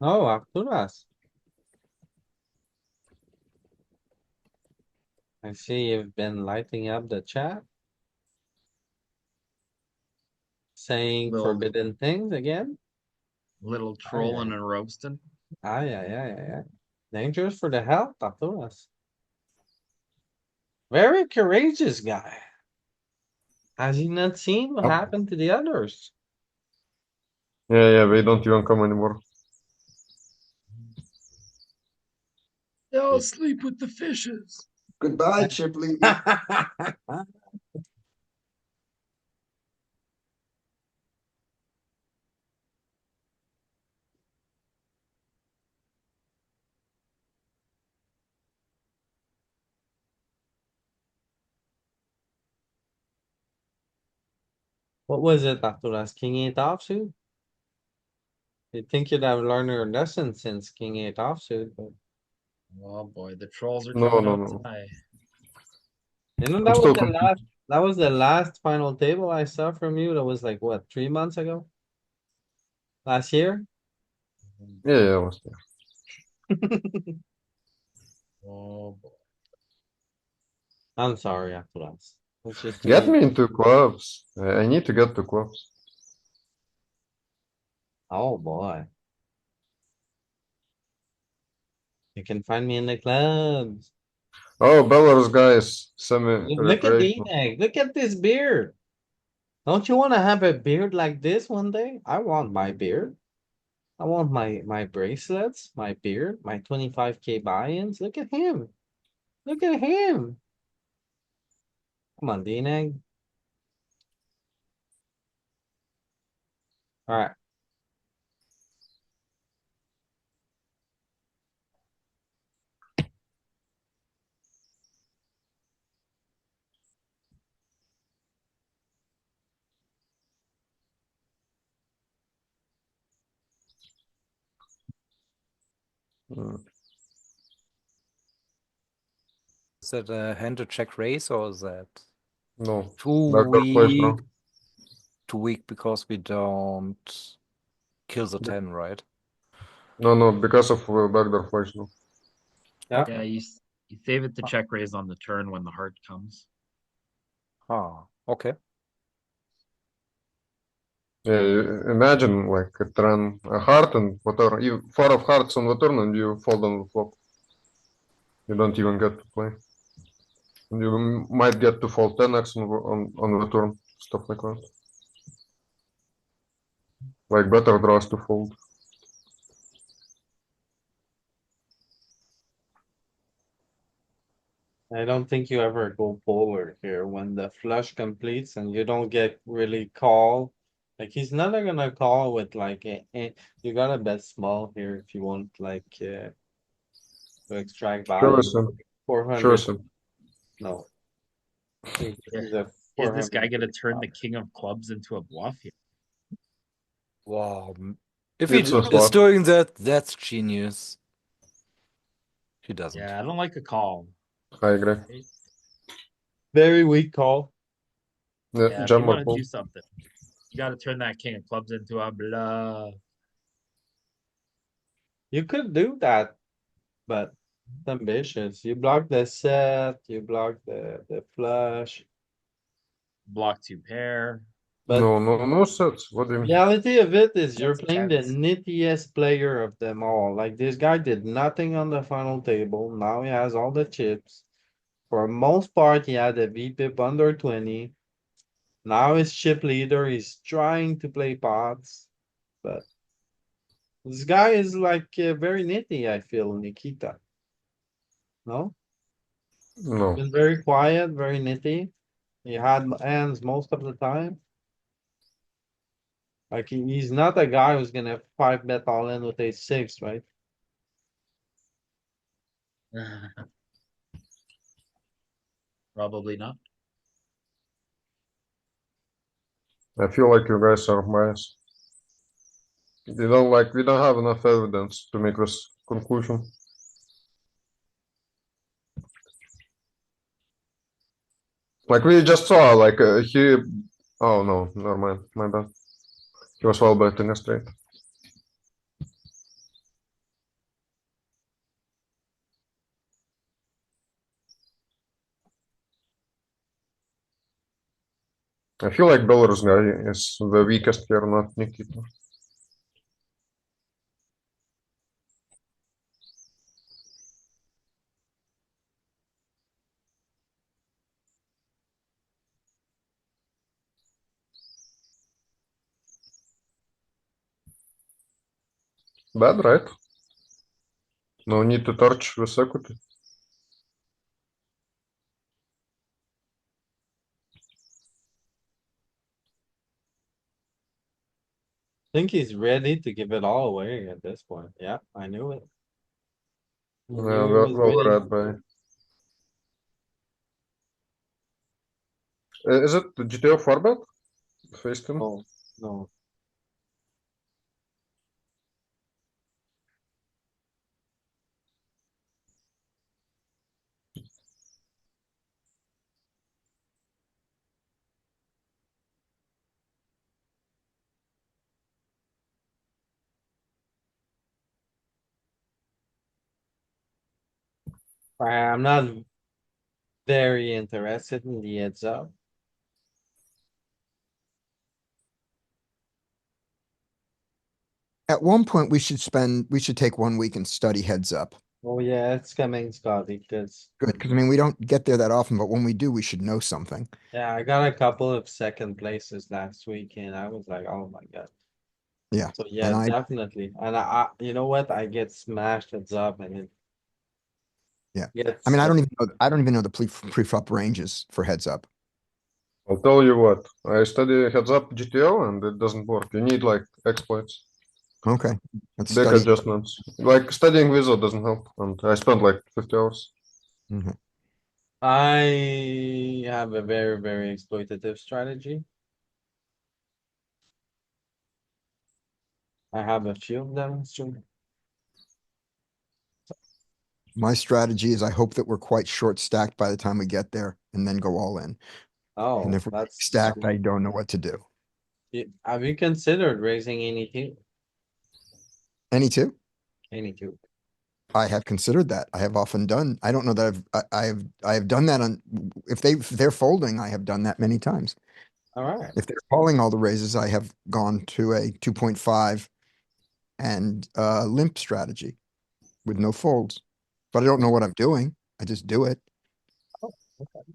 Oh, Arturas. I see you've been lighting up the chat. Saying Little forbidden things again. little yeah. trolling and roasting. Yeah. Dangerous for the health, Arturas. Very courageous guy. Has he not seen what Up. happened to the others? Yeah, they don't even come anymore. I'll sleep with the fishes. Goodbye, Chipley. What was it after last? King eight offsuit? You'd think you'd have learned your lesson since King eight offsuit, but Oh boy, the trolls are No, coming no, out no. tonight. you know I'm that was still the confused. last final table I saw from you. That was like what, 3 months ago? Last year? Yeah, last year. Oh boy. I'm sorry after last. It's just too Get many. me into clubs. I need to get to clubs. Oh boy. You can find me in the clubs. Oh, Belarus guys, Look at semi-recreational. D-Egg. Look at this beard. Don't you want to have a beard like this one day? I want my beard. I want my bracelets, my beard, my 25K buy-ins. Look at him. Look at him. Come on, D-Egg. All right. Mm, Is that a hand to check raise or is that no, too backdoor flush weak? draw. Too weak because we don't kill the 10, right? No, no, because of backdoor flush draw. Yeah. Yeah, you save it to check raise on the turn when the heart comes. Ah, okay. Yeah, imagine like it ran a heart and whatever. You 4 of hearts on the turn and you fold on the flop. You don't even get to play. You might get to fold 10x on the turn, stuff like that. Like better draws to fold. I don't think you ever go forward here when the flush completes and you don't get really call. Like he's never gonna call with like you gotta bet small here if you want like to extract Sure, value. Sim. Sure, 400. Sim. No, I think this Yeah. is a Is this guy 400. gonna turn the king of clubs into a bluff here? Wow. If he It's a is slot. doing that, that's genius. He doesn't. Yeah, I don't like a call. I agree. Right? Very weak call. Yeah, Yeah, if you jam or want to do fold. something, you got to turn that king of clubs into a bluff. You could do that, but it's ambitious. You block the set, you block the flush. Block 2 pair. But No, no, no sets. What do you mean? reality of it is you're That's playing the tense. nittiest player of them all. Like this guy did nothing on the final table. Now he has all the chips. For most part, he had a VPIP under 20. Now he's chip leader. He's trying to play pots, but this guy is like very nitty, I feel, Nikita. No? No, Been very quiet, very nitty. He had hands most of the time. Like he's not a guy who's gonna 5-bet all in with a 6, right? Probably not. I feel like you guys are biased. You don't like, we don't have enough evidence to make this conclusion. Like we just saw, like he. Oh no, never mind. My bad. He was well betting a straight. I feel like Belarus guy is the weakest here, not Nikita. Bad, right? No need to torch with equity. Think he's ready to give it all away at this point. Yeah, I knew it. I Yeah, knew he was well ready. read by. Is it the GTO 4 bet? Faced him. No, no. I'm not very interested in the heads up. At one point, we should take 1 week and study heads up. Oh yeah, it's coming, Scotty, because Good, because I mean, we don't get there that often, but when we do, we should know something. yeah, I got a couple of second places last week and I was like, oh my god. Yeah, So yeah, and I, definitely. And you know what? I get smashed heads up and it yeah. I gets mean, I don't even know the preflop ranges for heads up. I'll tell you what, I study heads up GTO and it doesn't work. You need like exploits, Okay, let's big study. adjustments. Like studying Wizard doesn't help. And I spent like 50 hours. Mhm. I have a very, very exploitative strategy. I have a few of them. So My strategy is I hope that we're quite short stacked by the time we get there and then go all in. And oh, if we're big that's stacked, I don't know what to do. have you considered raising anything? Any two? Any two? I have considered that. I have often done. I don't know that I have done that on, if they're folding, I have done that many times. All right. If they're calling all the raises, I have gone to a 2.5 and limp strategy with no folds. But I don't know what I'm doing. I just do it. Oh, okay.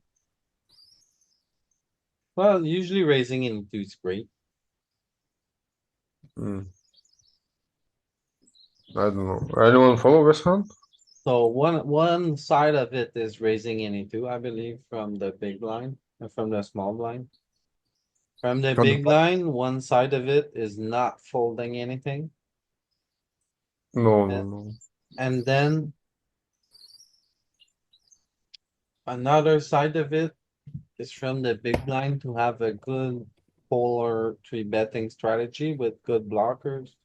Well, usually raising into is great. Hmm. I don't know. Anyone follow this hand? So one side of it is raising into, I believe, from the big blind, from the small blind. From the From the big line, one side of it is not folding anything. No, no, And, no. and then another side of it is from the big blind to have a good polar three betting strategy with good blockers.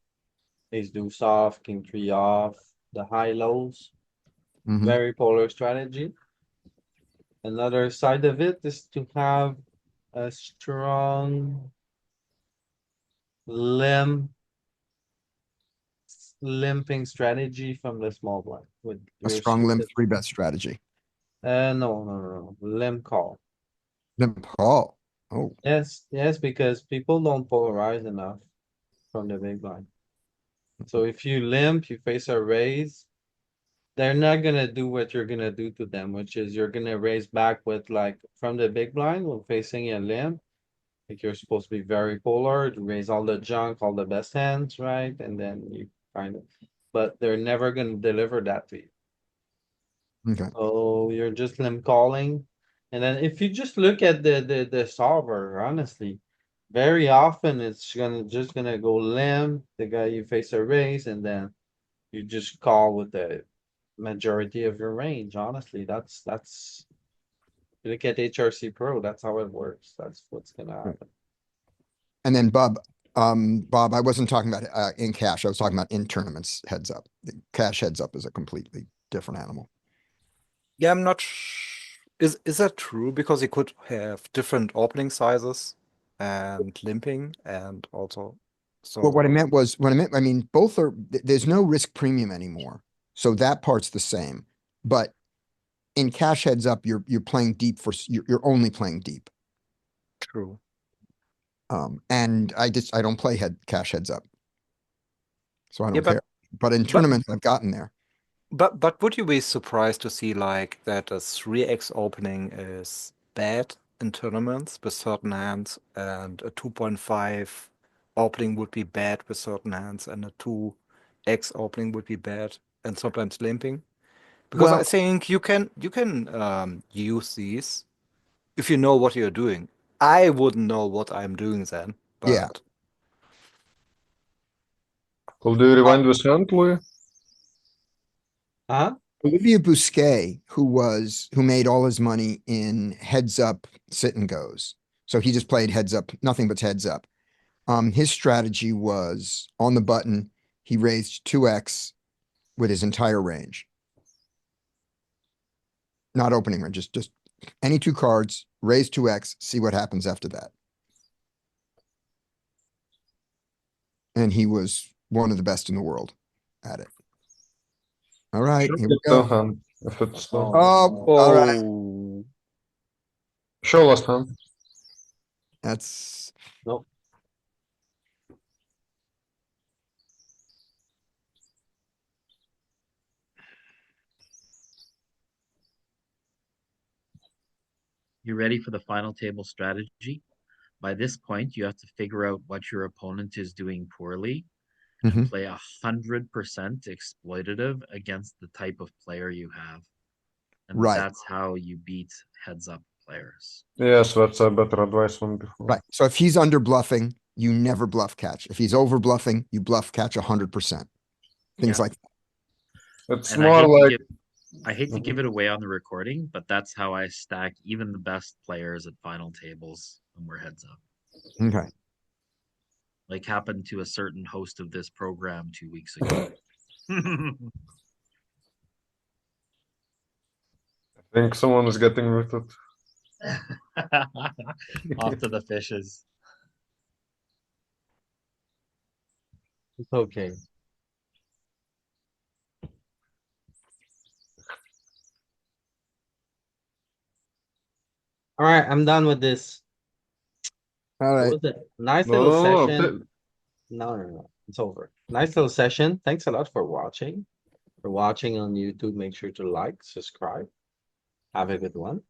Ace deuce off, king three off, the high lows, Mhm. very polar strategy. Another side of it is to have a strong limp limping strategy from the small blind with A your strong limp suited. 3-bet strategy. No, limp call. Limp call. Oh, Yes, yes, because people don't polarize enough from the big blind. So if you limp, you face a raise, they're not gonna do what you're gonna do to them, which is you're gonna raise back with like from the big blind when facing a limp. Like you're supposed to be very polar, to raise all the junk, all the best hands, right? And then you kind of, but they're never gonna deliver that to you. okay. Oh, you're just limb calling. And then if you just look at the solver, honestly, very often it's just gonna go limb, the guy you face a raise, and then you just call with the majority of your range. Honestly, that's you look at HRC Pro, that's how it works. That's what's gonna happen. And then Bob, I wasn't talking about in cash. I was talking about in tournaments heads up. The cash heads up is a completely different animal. Yeah, I'm not. Is that true? Because you could have different opening sizes and limping, and also Well, what I so meant was I mean, both are, there's no risk premium anymore. So that part's the same. But in cash heads up, you're playing deep you're only playing deep. true. And I don't play cash heads up. So I Yeah, don't care. But in but tournaments, I've gotten there. but would you be surprised to see like that a 3x opening is bad in tournaments with certain hands, and a 2.5 opening would be bad with certain hands, and a 2x opening would be bad, and sometimes limping? Because I Well, think you can use these if you know what you're doing. I wouldn't know what I'm doing then, yeah. but Well, do you rewind this hand, Louis? Huh? Olivier Bousquet, who made all his money in heads up sit and goes, So he just played heads up, nothing but heads up. His strategy was on the button, he raised 2x with his entire range. Not opening range, just any two cards, raise 2x, see what happens after that. And he was one of the best in the world at it. All right, Should here we get the go. hand if it's Oh, all right. Oh, show last hand. That's Nope. You ready for the final table strategy? By this point, you have to figure out what your opponent is doing poorly and Mhm. play 100% exploitative against the type of player you have. And right. that's how you beat heads up players. Yes, that's a better advice than before. Right. So if he's under bluffing, you never bluff catch. If he's over bluffing, you bluff catch 100%. Things Yeah. like It's And more like I hate to give it away on the recording, but that's how I stack even the best players at final tables when we're heads up. okay. Like happened to a certain host of this program 2 weeks ago. I think someone is getting rooted. Off to the fishes. It's okay. All right, I'm done with this. All What right. was it? Nice No, little no, no, session. No. It's over. Nice little session. Thanks a lot for watching. For watching on YouTube, make sure to like, subscribe. Have a good one.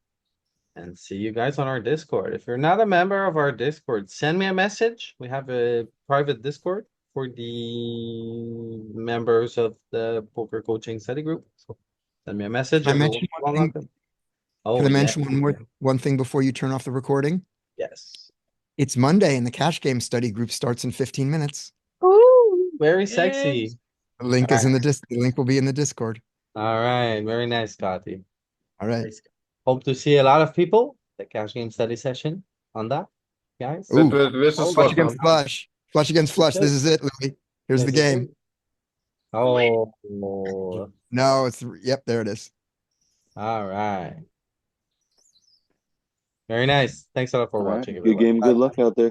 And see you guys on our Discord. If you're not a member of our Discord, send me a message. We have a private Discord for the members of the poker coaching study group. So send me a message. Can I Everyone. mention one thing? Welcome. Can Oh, I yeah. mention one thing before you turn off the recording? Yes. It's Monday and the cash game study group starts in 15 minutes. Ooh, very sexy. The link is in the link will be in the Discord. All right. Very nice, Scotty. All right. Hope to see a lot of people. The cash game study session on that, guys. Ooh, this is flush last against hand. flush. Flush against flush. This is it, Louis. Here's the This is game. it. Oh, No, it's yep, there it is. all right. Very nice. Thanks a lot for All right, watching, good everyone. game, good luck out there.